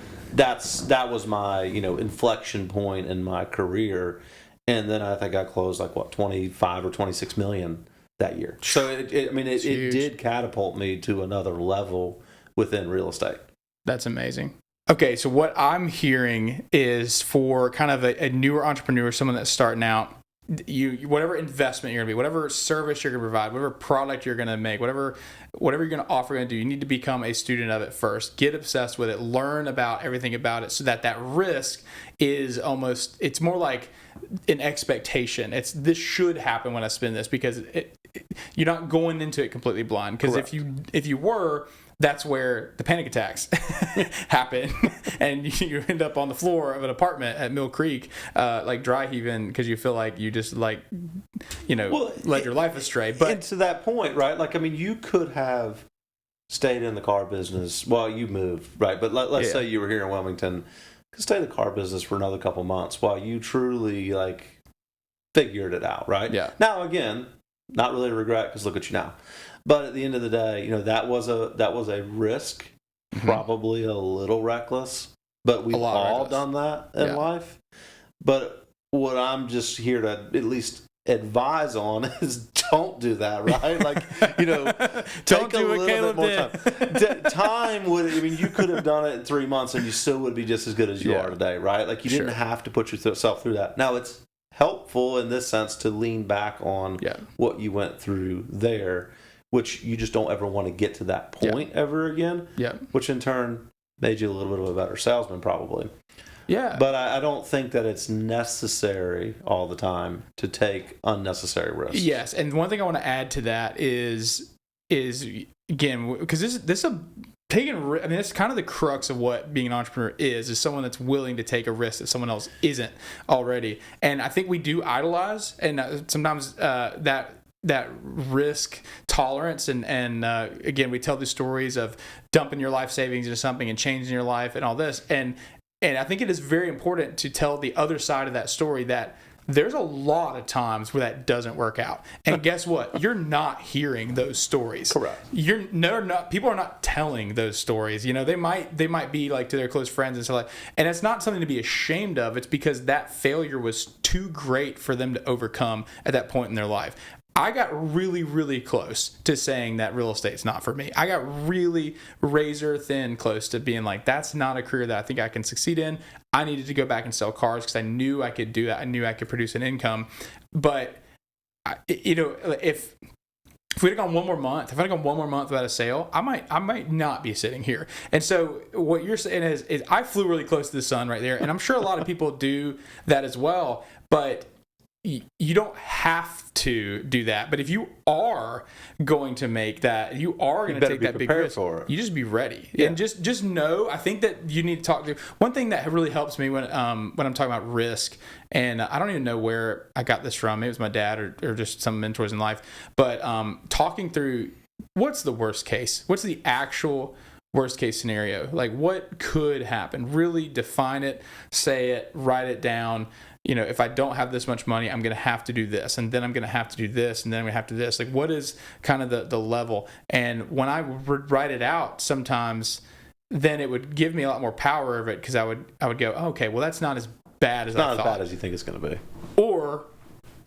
was my, inflection point in my career. And then I think I closed 25 or 26 million that year. So it did catapult me to another level within real estate. That's amazing. Okay, so what I'm hearing is for kind of a newer entrepreneur, someone that's starting out, you whatever investment you're going to be, whatever service you're going to provide, whatever product you're going to make, whatever you're going to offer and do, you need to become a student of it first. Get obsessed with it. Learn about everything about it so that risk is it's more like an expectation. This should happen when I spend this, because you're not going into it completely blind. Because if you were, that's where the panic attacks happen, and you end up on the floor of an apartment at Mill Creek, dry heaving because you feel like you just led your life astray. But and to that point, right? You could have stayed in the car business while you moved, right? But let's say you were here in Wilmington, could stay in the car business for another couple months while you truly figured it out, right? Yeah. Now again, not really a regret, because look at you now. But at the end of the day, that was a risk, probably a little reckless, but we've all done that in life. But what I'm just here to at least advise on is don't do that, right? Take a little bit more time. Time you could have done it in 3 months and you still would be just as good as you are today, right? You didn't have to put yourself through that. Now it's helpful in this sense to lean back on what you went through there, which you just don't ever want to get to that point ever again. Yeah. Which in turn made you a little bit of a better salesman, probably. Yeah. But I don't think that it's necessary all the time to take unnecessary risks. Yes, and one thing I want to add to that is again, because this it's kind of the crux of what being an entrepreneur is someone that's willing to take a risk that someone else isn't already. And I think we do idolize, and sometimes that risk tolerance and again, we tell these stories of dumping your life savings into something and changing your life and all this, and I think it is very important to tell the other side of that story, that there's a lot of times where that doesn't work out. And guess what? You're not hearing those stories. Correct. People are not telling those stories. They might be to their close friends and stuff and it's not something to be ashamed of. It's because that failure was too great for them to overcome at that point in their life. I got really, really close to saying that real estate's not for me. I got really razor thin close to being that's not a career that I think I can succeed in. I needed to go back and sell cars because I knew I could do that. I knew I could produce an income. But, if we'd have gone one more month, without a sale, I might not be sitting here. And so what you're saying is I flew really close to the sun right there. And I'm sure a lot of people do that as well. But you don't have to do that, but if you are going to make that, you are going to take that big risk, you just be ready. And just know, I think that you need to talk to one thing that really helps me when I'm talking about risk, and I don't even know where I got this from. Maybe it was my dad or just some mentors in life, but talking through what's the worst case, what's the actual worst case scenario, what could happen, really define it, say it, write it down. If I don't have this much money, I'm going to have to do this, and then I'm going to have to do this, and then I'm going to have to do this. What is kind of the level? And when I would write it out, sometimes then it would give me a lot more power of it, because I would go, oh, okay, well, that's not as bad as I thought. Not as bad as you think it's going to be. Or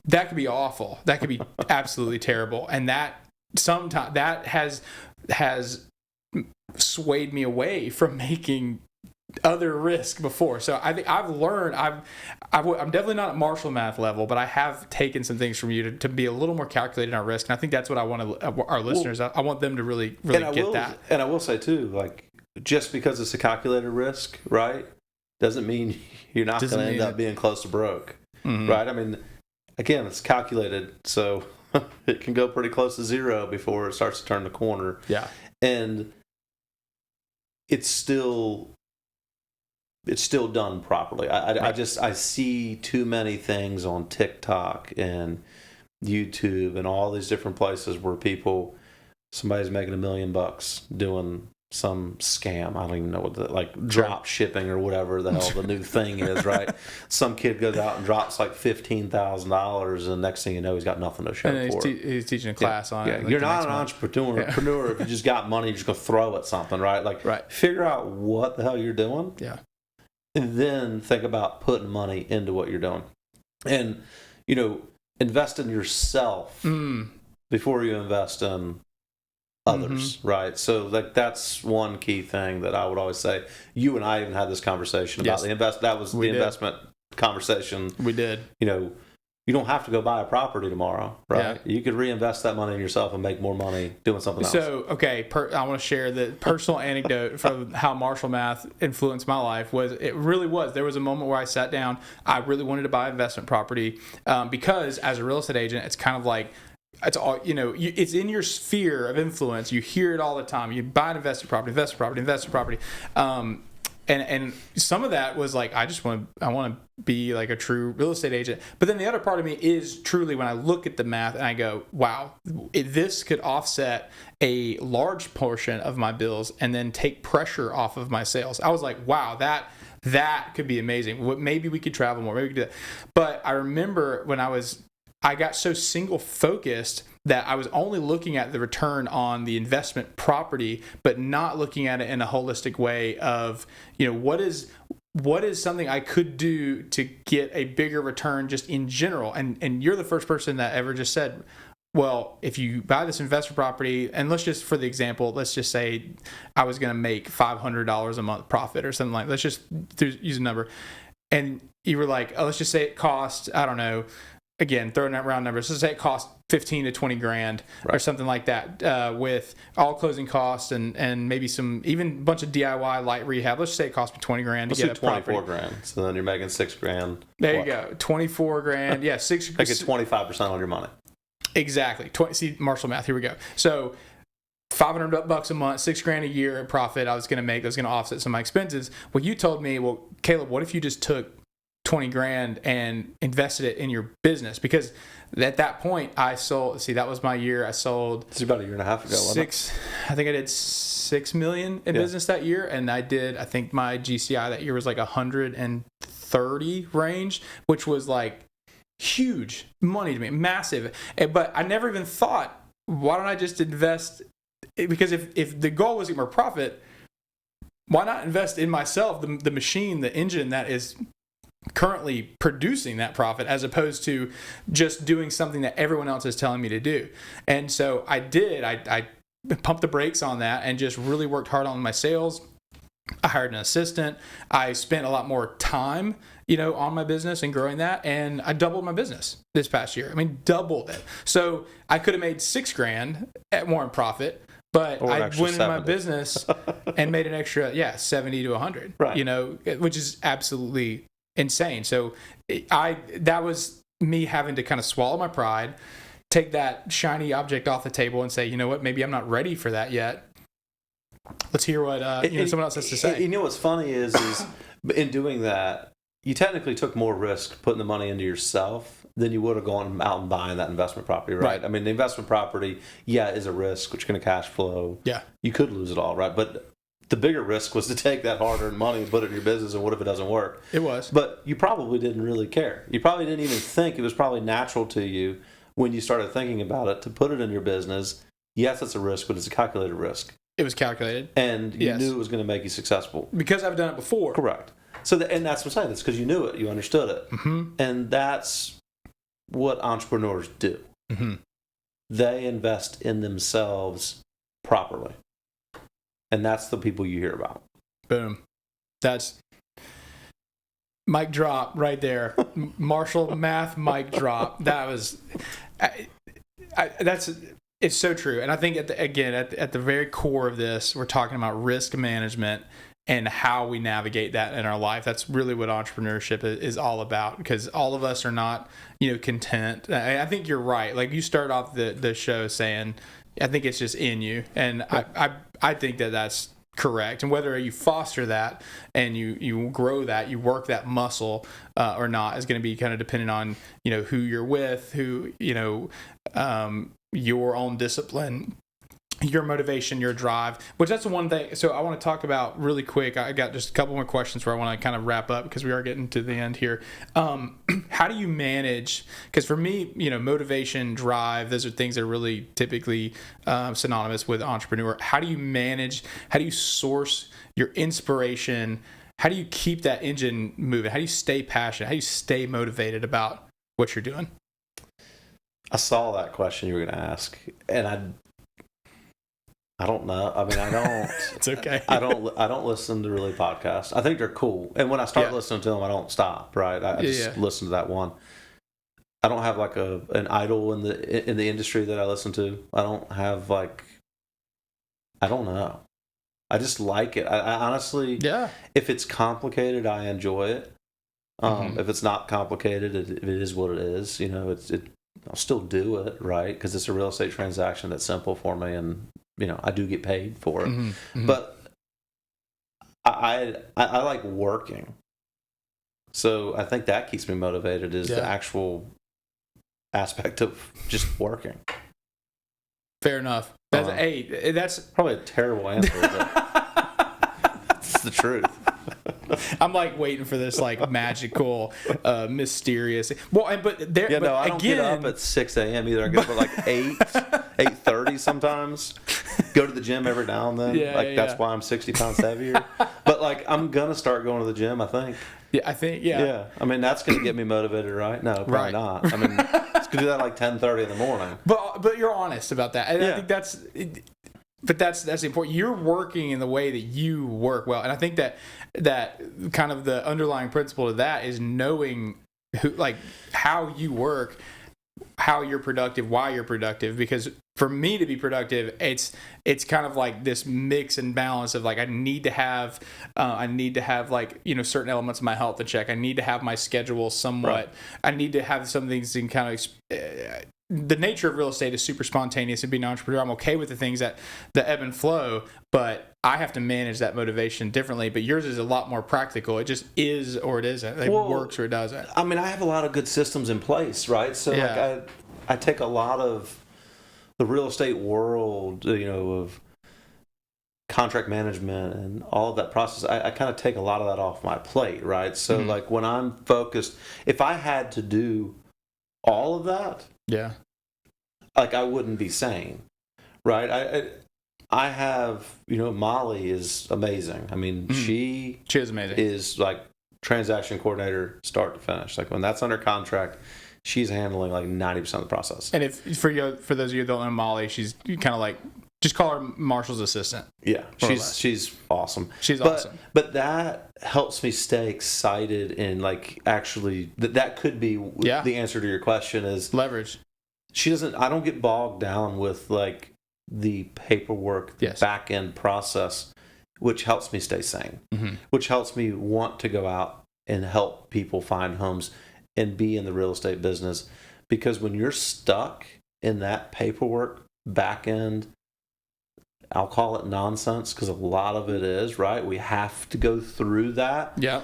that could be awful. That could be absolutely terrible. And that sometimes that has swayed me away from making other risk before. So I think I've learned, I'm definitely not at Marshall math level, but I have taken some things from you to be a little more calculated on risk. And I think that's what I want our listeners, I want them to really get that. And I will say too, just because it's a calculated risk, right, doesn't mean you're not going to end up being close to broke, right? Again, it's calculated, so it can go pretty close to zero before it starts to turn the corner. Yeah. And it's still it's still done properly. I see too many things on TikTok and YouTube and all these different places where somebody's making $1 million doing some scam. I don't even know what drop shipping or whatever the hell the new thing is, right? Some kid goes out and drops like $15,000, and next thing you know, he's got nothing to show for it. He's teaching a class on it. Like you're not an entrepreneur if you just got money, you're just going to throw at something, right? Figure out what the hell you're doing. Yeah. And then think about putting money into what you're doing. And, invest in yourself before you invest in others, right? So that's one key thing that I would always say. You and I even had this conversation about the investment conversation. We did. You don't have to go buy a property tomorrow, right? Yeah. You could reinvest that money in yourself and make more money doing something else. So, okay, I want to share the personal anecdote from how Marshall Math influenced my life. There was a moment where I sat down. I really wanted to buy investment property because as a real estate agent, it's kind of like, it's all, it's in your sphere of influence. You hear it all the time. You buy an investment property. And some of that was like, I want to be like a true real estate agent. But then the other part of me is truly when I look at the math and I go, wow, this could offset a large portion of my bills and then take pressure off of my sales. I was like, wow, that could be amazing. Maybe we could travel more. Maybe we could do that. But I remember when I got so single focused that I was only looking at the return on the investment property, but not looking at it in a holistic way of, what is something I could do to get a bigger return just in general. And you're the first person that ever just said, well, if you buy this investment property, and let's just say I was going to make $500 a month profit or something let's just use a number. And you were like, let's just say it costs, I don't know, again, throwing out round numbers, let's say it costs 15 to 20 grand or something like that, with all closing costs and maybe even a bunch of DIY light rehab. Let's just say it costs me 20 grand to get a property. 24 grand. So then you're making $6 grand. There you go. 24 grand. Yeah. Make it 25% on your money. Exactly. See, Marshall Math. Here we go. So $500 a month, $6 grand a year in profit I was going to make. I was going to offset some of my expenses. Well, you told me, well, Caleb, what if you just took 20 grand and invested it in your business? Because at that point I sold, that was my year. I sold. It's about a year and a half ago. I think I did $6 million in business that year. And I think my GCI that year was like 130 range, which was like huge money to me, massive. But I never even thought, why don't I just invest? Because if the goal was to get more profit, why not invest in myself, the machine, the engine that is currently producing that profit, as opposed to just doing something that everyone else is telling me to do. And so I did. I pumped the brakes on that and just really worked hard on my sales. I hired an assistant. I spent a lot more time, on my business and growing that. And I doubled my business this past year. Doubled it. So I could have made $6 grand more in profit, but I went in my business and made an extra, 70 to 100, right. Which is absolutely insane. So that was me having to kind of swallow my pride, take that shiny object off the table and say, you know what, maybe I'm not ready for that yet. Let's hear what someone else has to say. What's funny is in doing that, you technically took more risk putting the money into yourself than you would have gone out and buying that investment property, right? I mean, the investment property, is a risk, which is going to cash flow. Yeah. You could lose it all, right? But the bigger risk was to take that hard-earned money and put it in your business, and what if it doesn't work? It was. But you probably didn't really care. You probably didn't even think. It was probably natural to you when you started thinking about it to put it in your business. Yes, it's a risk, but it's a calculated risk. It was calculated. And you knew it was going to make you successful. Because I've done it before. Correct. So, and that's what I'm saying. That's because you knew it. You understood it. Mm-hmm. And that's what entrepreneurs do. Mm-hmm. They invest in themselves properly. And that's the people you hear about. Boom. That's mic drop right there. Marshall Math mic drop. That was, it's so true. And I think at the very core of this, we're talking about risk management and how we navigate that in our life. That's really what entrepreneurship is all about, because all of us are not, content. I think you're right. Like you start off the show saying, I think it's just in you. And I think that's Correct. And whether you foster that and you grow that, you work that muscle or not is going to be kind of dependent on, who you're with, who, your own discipline, your motivation, your drive, which that's the one thing. So I want to talk about really quick. I got just a couple more questions where I want to kind of wrap up because we are getting to the end here. How do you manage? Because for me, motivation, drive, those are things that are really typically synonymous with entrepreneur. How do you manage? How do you source your inspiration? How do you keep that engine moving? How do you stay passionate? How do you stay motivated about what you're doing? I saw that question you were going to ask, and I don't know. I mean, I don't. It's okay. I don't listen to really podcasts. I think they're cool, and when I start listening to them, I don't stop. Right? I just listen to that one. I don't have like an idol in the industry that I listen to. I don't have I don't know. I just like it. I honestly, if it's complicated, I enjoy it. If it's not complicated, it is what it is. I'll still do it, right? Because it's a real estate transaction that's simple for me, and I do get paid for it. But I like working, so I think that keeps me motivated is the actual aspect of just working. Fair enough. That's probably a terrible answer, but it's the truth. I'm waiting for this magical, mysterious. Well, but there. Yeah, I don't get up at 6 a.m. either. I get up at 8:30 sometimes. Go to the gym every now and then. That's why I'm 60 pounds heavier. But I'm gonna start going to the gym. I think. Yeah, I think. Yeah. Yeah. I mean, that's gonna get me motivated, right? No, probably not. I mean, it's gonna do that 10:30 in the morning. But you're honest about that, and I think that's. But that's important. You're working in the way that you work well, and I think that kind of the underlying principle of that is knowing how you work, how you're productive, why you're productive. Because for me to be productive, it's kind of like this mix and balance of I need to have certain elements of my health in check. I need to have my schedule somewhat. Right. I need to have some things in kind of. The nature of real estate is super spontaneous, and being an entrepreneur, I'm okay with the things that ebb and flow, but I have to manage that motivation differently. But yours is a lot more practical. It just is or it isn't. It works or it doesn't. I mean, I have a lot of good systems in place, right? So I take a lot of the real estate world, of contract management and all of that process. I kind of take a lot of that off my plate, right? So when I'm focused, if I had to do all of that, I wouldn't be sane, right? I have, Molly is amazing. I mean, she is amazing. Is transaction coordinator start to finish. When that's under contract, she's handling 90% of the process. And if for those of you who don't know Molly, she's kind of just call her Marshall's assistant. Yeah, she's awesome. She's awesome. But that helps me stay excited and actually that could be the answer to your question is leverage. I don't get bogged down with the paperwork, the back end process, which helps me stay sane, which helps me want to go out and help people find homes and be in the real estate business. Because when you're stuck in that paperwork back end, I'll call it nonsense because a lot of it is, right? We have to go through that. Yeah.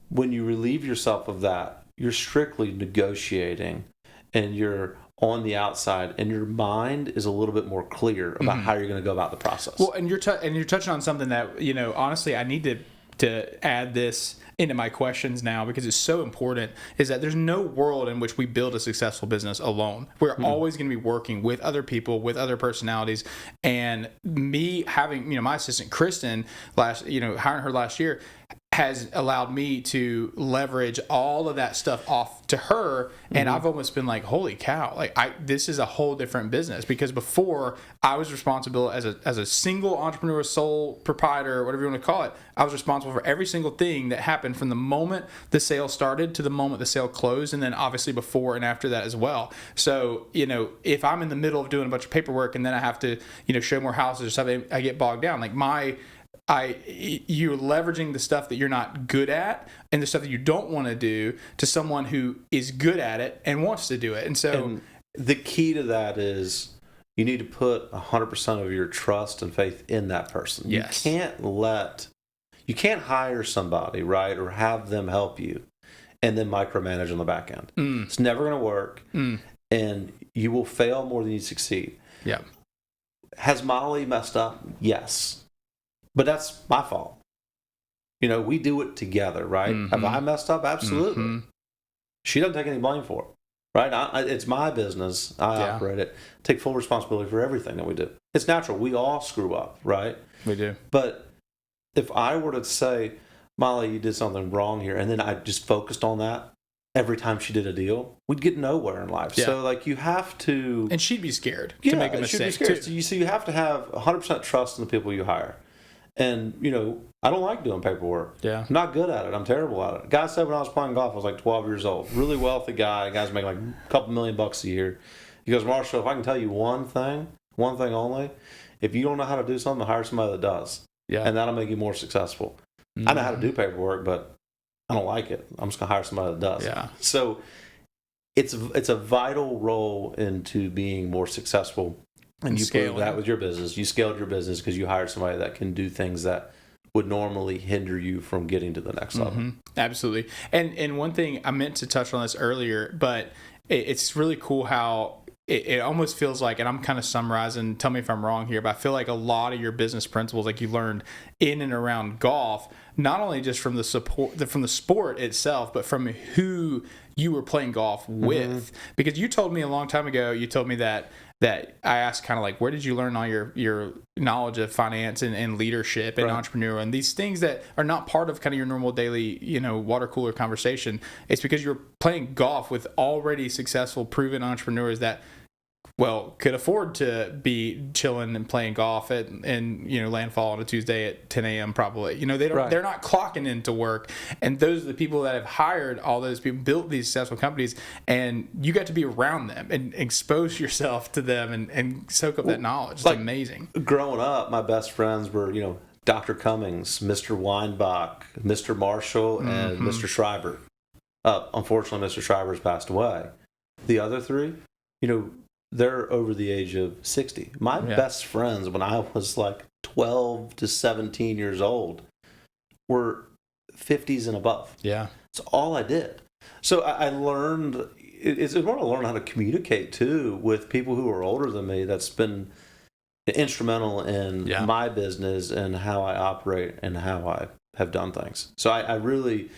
When you relieve yourself of that, you're strictly negotiating and you're on the outside and your mind is a little bit more clear about how you're going to go about the process. Well, and you're touching on something that, honestly, I need to add this into my questions now because it's so important, is that there's no world in which we build a successful business alone. We're always going to be working with other people, with other personalities. And me having, my assistant Kristen hiring her last year has allowed me to leverage all of that stuff off to her. And I've almost been holy cow, this is a whole different business, because before I was responsible as a single entrepreneur, sole proprietor, whatever you want to call it. I was responsible for every single thing that happened from the moment the sale started to the moment the sale closed. And then obviously before and after that as well. So, if I'm in the middle of doing a bunch of paperwork and then I have to, show more houses or something, I get bogged down. You're leveraging the stuff that you're not good at and the stuff that you don't want to do to someone who is good at it and wants to do it. And so the key to that is you need to put 100% of your trust and faith in that person. Yes. You can't hire somebody, right, or have them help you and then micromanage on the back end. It's never going to work, and you will fail more than you succeed. Yeah. Has Molly messed up? Yes. But that's my fault. You know, we do it together, right? Have I messed up? Absolutely. She doesn't take any blame for it, right? It's my business. I operate it. Take full responsibility for everything that we do. It's natural. We all screw up, right? We do. But if I were to say, Molly, you did something wrong here, and then I just focused on that every time she did a deal, we'd get nowhere in life. Yeah. So, like, you have to... And she'd be scared to make a mistake, she'd be scared. So you have to have 100% trust in the people you hire. And, you know, I don't like doing paperwork. Yeah. I'm not good at it. I'm terrible at it. A guy said when I was playing golf, I was like 12 years old. Really wealthy guy. Guy's making like a couple $1,000,000 a year. He goes, Marshall, if I can tell you one thing only, if you don't know how to do something, hire somebody that does. Yeah. And that'll make you more successful. I know how to do paperwork, but I don't like it. I'm just going to hire somebody that does. Yeah. So it's a vital role into being more successful. And you proved that with your business. You scaled your business because you hired somebody that can do things that would normally hinder you from getting to the next level. Absolutely. And one thing, I meant to touch on this earlier, but it's really cool how it almost feels like, and I'm kind of summarizing, tell me if I'm wrong here, but I feel like a lot of your business principles, like you learned in and around golf, not only just from the sport itself, but from who you were playing golf with. Because you told me a long time ago, that I asked kind of like, where did you learn all your knowledge of finance and leadership and entrepreneur and these things that are not part of kind of your normal daily, water cooler conversation? It's because you're playing golf with already successful, proven entrepreneurs that, well, could afford to be chilling and playing golf and landfall on a Tuesday at 10 a.m. probably. They're not clocking into work. And those are the people that have hired all those people, built these successful companies, and you got to be around them and expose yourself to them and soak up that knowledge. It's like, amazing. Growing up, my best friends were, Dr. Cummings, Mr. Weinbach, Mr. Marshall, and Mr. Schreiber. Unfortunately, Mr. Schreiber's passed away. The other three, they're over the age of 60. My best friends when I was like 12 to 17 years old were 50s and above. Yeah. That's all I did. So I learned, it's important to learn how to communicate too with people who are older than me. That's been instrumental in my business and how I operate and how I have done things. So I really,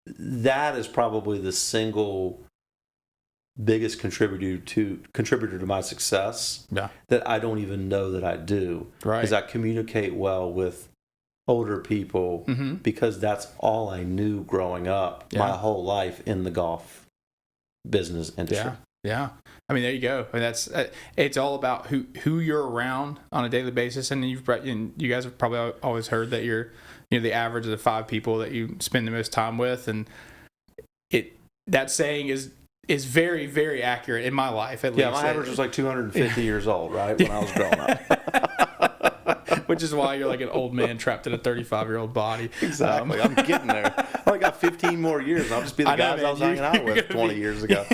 that is probably the single biggest contributor to my success that I don't even know that I do. Right. Is I communicate well with older people because that's all I knew growing up my whole life in the golf business industry. Yeah. I mean, there you go. I mean, that's it's all about who you're around on a daily basis, and you guys have probably always heard that you're the average of the 5 people that you spend the most time with, and that saying is very, very accurate in my life, at least. Yeah, my average was like 250 years old, right, when I was growing up. Which is why you're like an old man trapped in a 35-year-old body. Exactly. I'm getting there. I only got 15 more years. I'll just be the guys I was hanging out with 20 years ago.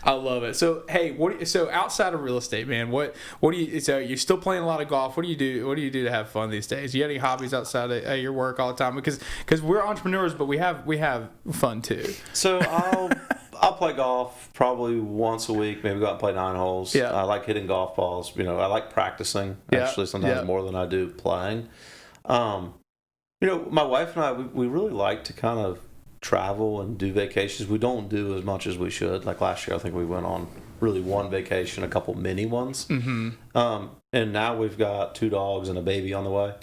I love it. So, hey, so outside of real estate, man, what do you? So you're still playing a lot of golf. What do you do? What do you do to have fun these days? You got any hobbies outside of your work all the time? Because we're entrepreneurs, but we have fun too. So I'll play golf probably once a week. Maybe go out and play 9 holes. Yeah. I like hitting golf balls. I like practicing. Actually, sometimes more than I do playing. My wife and I, we really like to kind of travel and do vacations. We don't do as much as we should. Like last year, I think we went on really one vacation, a couple mini ones. And now we've got 2 dogs and a baby on the way.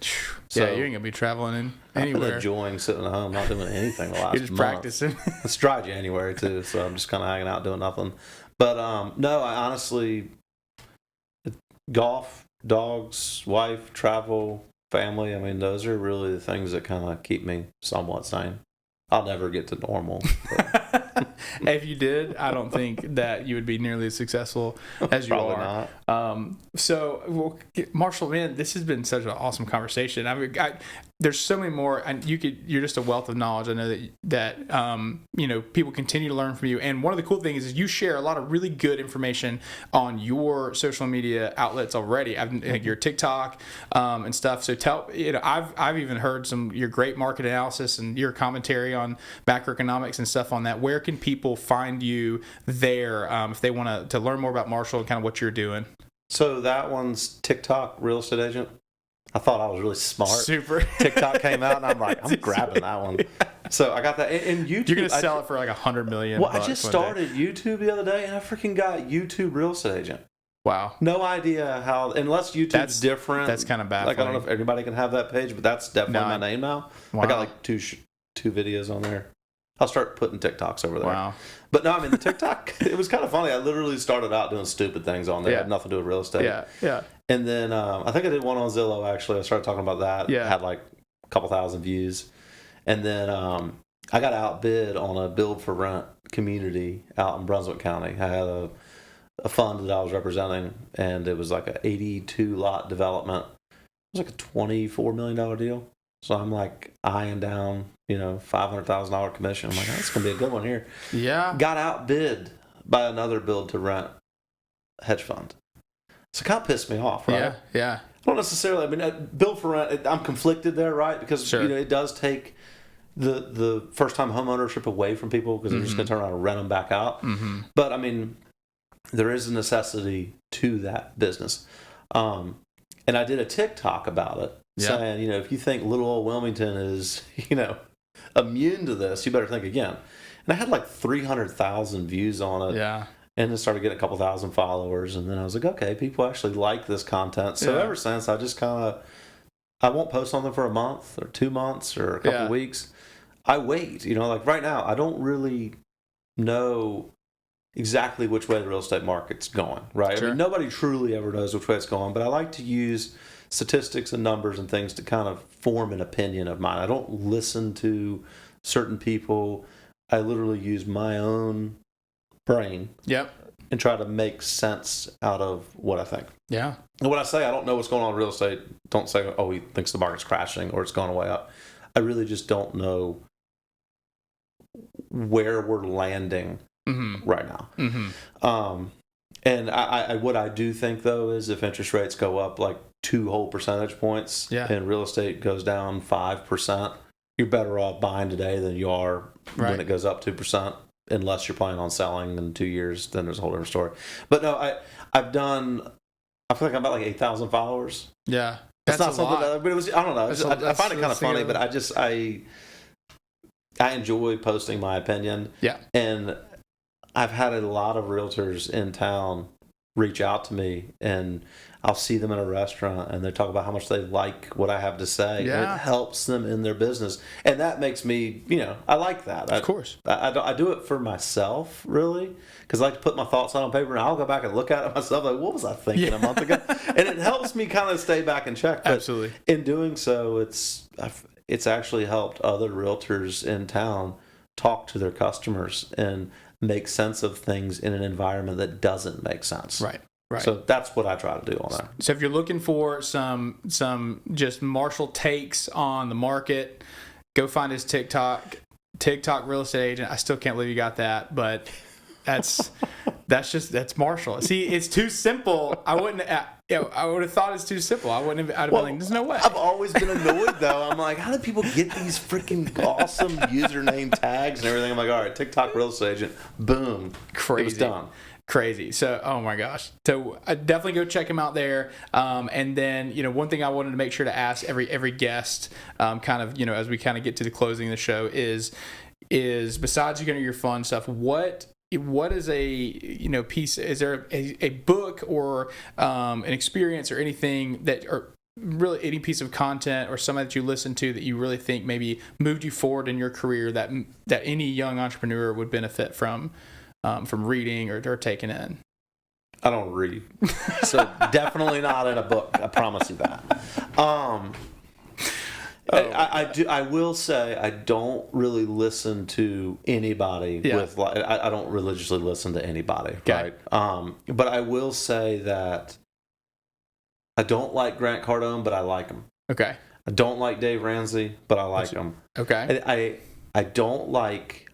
So you ain't gonna be traveling anywhere. I've been enjoying sitting at home, not doing anything the last You're just month. Practicing. It's dry January too, so I'm just kind of hanging out doing nothing. But no, I honestly, golf, dogs, wife, travel, family. I mean, those are really the things that kind of keep me somewhat sane. I'll never get to normal. If you did, I don't think that you would be nearly as successful as you Probably are. Not. So, Marshall, man, this has been such an awesome conversation. there's so many more, and you're just a wealth of knowledge. I know that people continue to learn from you. And one of the cool things is you share a lot of really good information on your social media outlets already. Like your TikTok and stuff. So I've even heard your great market analysis and your commentary on macroeconomics and stuff on that. Where can people find you there if they want to learn more about Marshall and kind of what you're doing? So that one's TikTok Real Estate Agent. I thought I was really smart. Super. TikTok came out, and I'm like, I'm grabbing that one. Yeah. So I got that. And YouTube. You're going to sell it for like $100 million. Well, I just started YouTube the other day, and I freaking got YouTube Real Estate Agent. Wow. No idea how, unless YouTube's different. That's kind of bad. Like, I don't know if everybody can have that page, but that's definitely my name now. Wow. I got like two videos on there. I'll start putting TikToks over there. Wow. But no, I mean, the TikTok, it was kind of funny. I literally started out doing stupid things on there. It had nothing to do with real estate. Yeah. And then I think I did one on Zillow, actually. I started talking about that. Yeah. Had like a couple thousand views. And then I got outbid on a build for rent community out in Brunswick County. I had a fund that I was representing, and it was like an 82 lot development. It was like a $24 million deal. So I'm like eyeing down, $500,000 commission. I'm like, that's going to be a good one here. Yeah. Got outbid by another build to rent hedge fund. So it kind of pissed me off, right? Yeah. I don't necessarily, build for rent, I'm conflicted there, right? Because, it does take the first time home ownership away from people because they're just going to turn around and rent them back out. Mm-hmm. But, there is a necessity to that business. And I did a TikTok about it. Saying, if you think little old Wilmington is, immune to this, you better think again. And I had like 300,000 views on it. Yeah. And then started getting a couple thousand followers. And then I was like, okay, people actually like this content. So ever since, I just I won't post something for a month or 2 months or a couple weeks. I wait. Like right now, I don't really know exactly which way the real estate market's going, right? Sure. Nobody truly ever knows which way it's going. But I like to use statistics and numbers and things to kind of form an opinion of mine. I don't listen to certain people. I literally use my own brain and try to make sense out of what I think. Yeah. And when I say I don't know what's going on in real estate, don't say, oh, he thinks the market's crashing or it's going way up. I really just don't know where we're landing right now. Mm-hmm. And I what I do think, though, is if interest rates go up like 2 whole percentage points and real estate goes down 5%, you're better off buying today than you are when it goes up 2%, unless you're planning on selling in 2 years. Then there's a whole different story. But no, I feel like I'm about like 8,000 followers. Yeah. That's not something that, but it was, I don't know. I find it kind of funny, but I enjoy posting my opinion. Yeah. And I've had a lot of realtors in town reach out to me, and I'll see them in a restaurant and they talk about how much they like what I have to say. Yeah. And it helps them in their business. And that makes me, I like that. Of course. I do it for myself, really, because I like to put my thoughts on paper, and I'll go back and look at it myself. Like, what was I thinking a month ago? And it helps me kind of stay back in check. But absolutely. In doing so, it's actually helped other realtors in town talk to their customers and make sense of things in an environment that doesn't make sense. Right. So that's what I try to do on that. So if you're looking for some just Marshall takes on the market, go find his TikTok Real Estate Agent. I still can't believe you got that, but that's Marshall. See, it's too simple. I would have thought it's too simple. I'd have been like, there's no way. I've always been annoyed, though. I'm like, how do people get these freaking awesome username tags and everything? I'm like, all right, TikTok Real Estate Agent, boom. Crazy. It was done. Crazy. So, oh my gosh. So definitely go check him out there. And then, one thing I wanted to make sure to ask every guest, kind of, as we kind of get to the closing of the show is besides your fun stuff, what is a piece? Is there a book or an experience or anything that, or really any piece of content or somebody that you listen to that you really think maybe moved you forward in your career that any young entrepreneur would benefit from reading or taking in? I don't read, so definitely not in a book. I promise you that. I will say I don't really listen to anybody with like I don't religiously listen to anybody, right? But I will say that I don't like Grant Cardone, but I like him. Okay. I don't like Dave Ramsey, but I like him. Okay. I don't like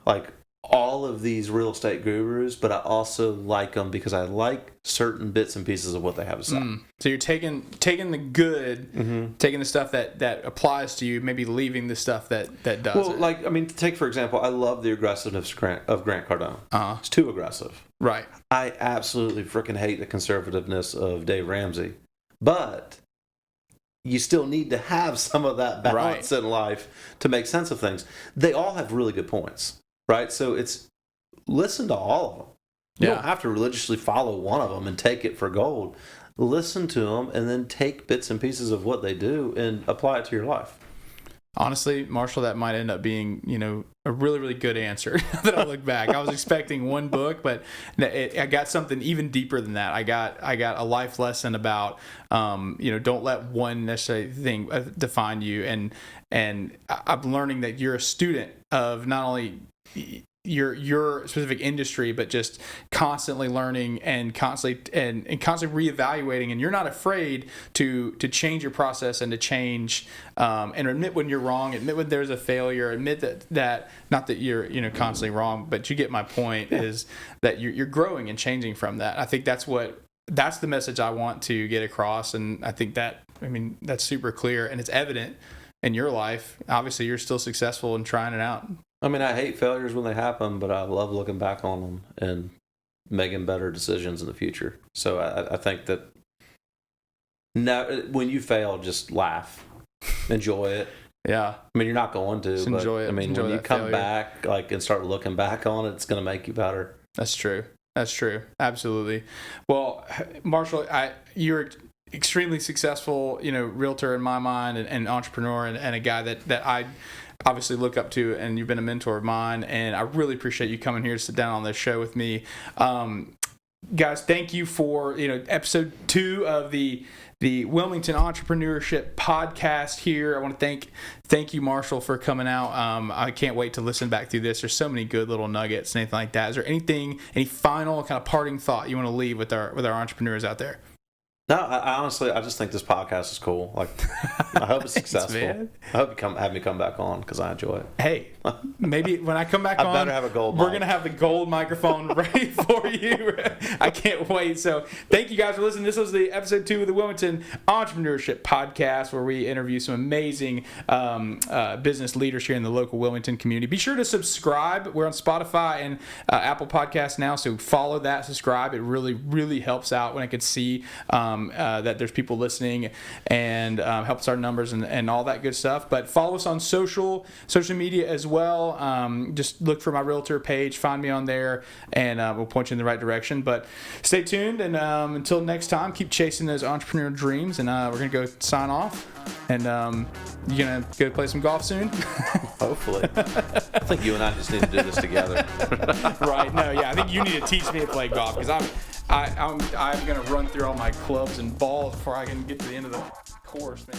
all of these real estate gurus, but I also like them because I like certain bits and pieces of what they have to say. So you're taking the good, taking the stuff that applies to you, maybe leaving the stuff that doesn't. Well, like, I mean, take for example, I love the aggressiveness of Grant Cardone. It's too aggressive. Right. I absolutely freaking hate the conservativeness of Dave Ramsey. But you still need to have some of that balance in life to make sense of things. They all have really good points. Right, so it's listen to all of them. You don't have to religiously follow one of them and take it for gold. Listen to them and then take bits and pieces of what they do and apply it to your life. Honestly, Marshall, that might end up being, a really, really good answer that I look back. I was expecting one book, but I got something even deeper than that. I got a life lesson about, don't let one necessary thing define you. And I'm learning that you're a student of not only your specific industry, but just constantly learning and constantly reevaluating, and you're not afraid to change your process and to change and admit when you're wrong, admit when there's a failure, admit that not that you're constantly wrong, but you get my point, is that you're growing and changing from that. I think that's the message I want to get across, and I think that's super clear and it's evident in your life. Obviously, you're still successful in trying it out. I mean, I hate failures when they happen, but I love looking back on them and making better decisions in the future. So I think that now, when you fail, just laugh, enjoy it. Yeah. I mean, you're not going to, just but enjoy it. I mean, when you come back, and start looking back on it, it's going to make you better. That's true. Absolutely. Well, Marshall, you're extremely successful, realtor in my mind, and entrepreneur, and a guy that I obviously look up to, and you've been a mentor of mine, and I really appreciate you coming here to sit down on this show with me. Guys, thank you for episode 2 of the Wilmington Entrepreneurship Podcast here. I want to thank you, Marshall, for coming out. I can't wait to listen back through this. There's so many good little nuggets and anything like that. Is there any final kind of parting thought you want to leave with our entrepreneurs out there? No, I honestly just think this podcast is cool. Like, I hope it's successful. Man. I hope you have me come back on because I enjoy it. Hey, maybe when I come back on, better have a gold we're mic. gonna have the gold microphone ready for you. I can't wait. So, thank you guys for listening. This was the episode 2 of the Wilmington Entrepreneurship Podcast, where we interview some amazing business leaders here in the local Wilmington community. Be sure to subscribe. We're on Spotify and Apple Podcasts now, so follow that, subscribe. It really, really helps out when I can see that there's people listening, and helps our numbers and all that good stuff. But follow us on social media as well. Just look for my realtor page, find me on there, and we'll point you in the right direction. But stay tuned, and until next time, keep chasing those entrepreneurial dreams. And we're gonna go sign off. And you gonna go play some golf soon? Hopefully. I think you and I just need to do this together. Right? No, yeah. I think you need to teach me to play golf, because I'm gonna run through all my clubs and balls before I can get to the end of the course, man.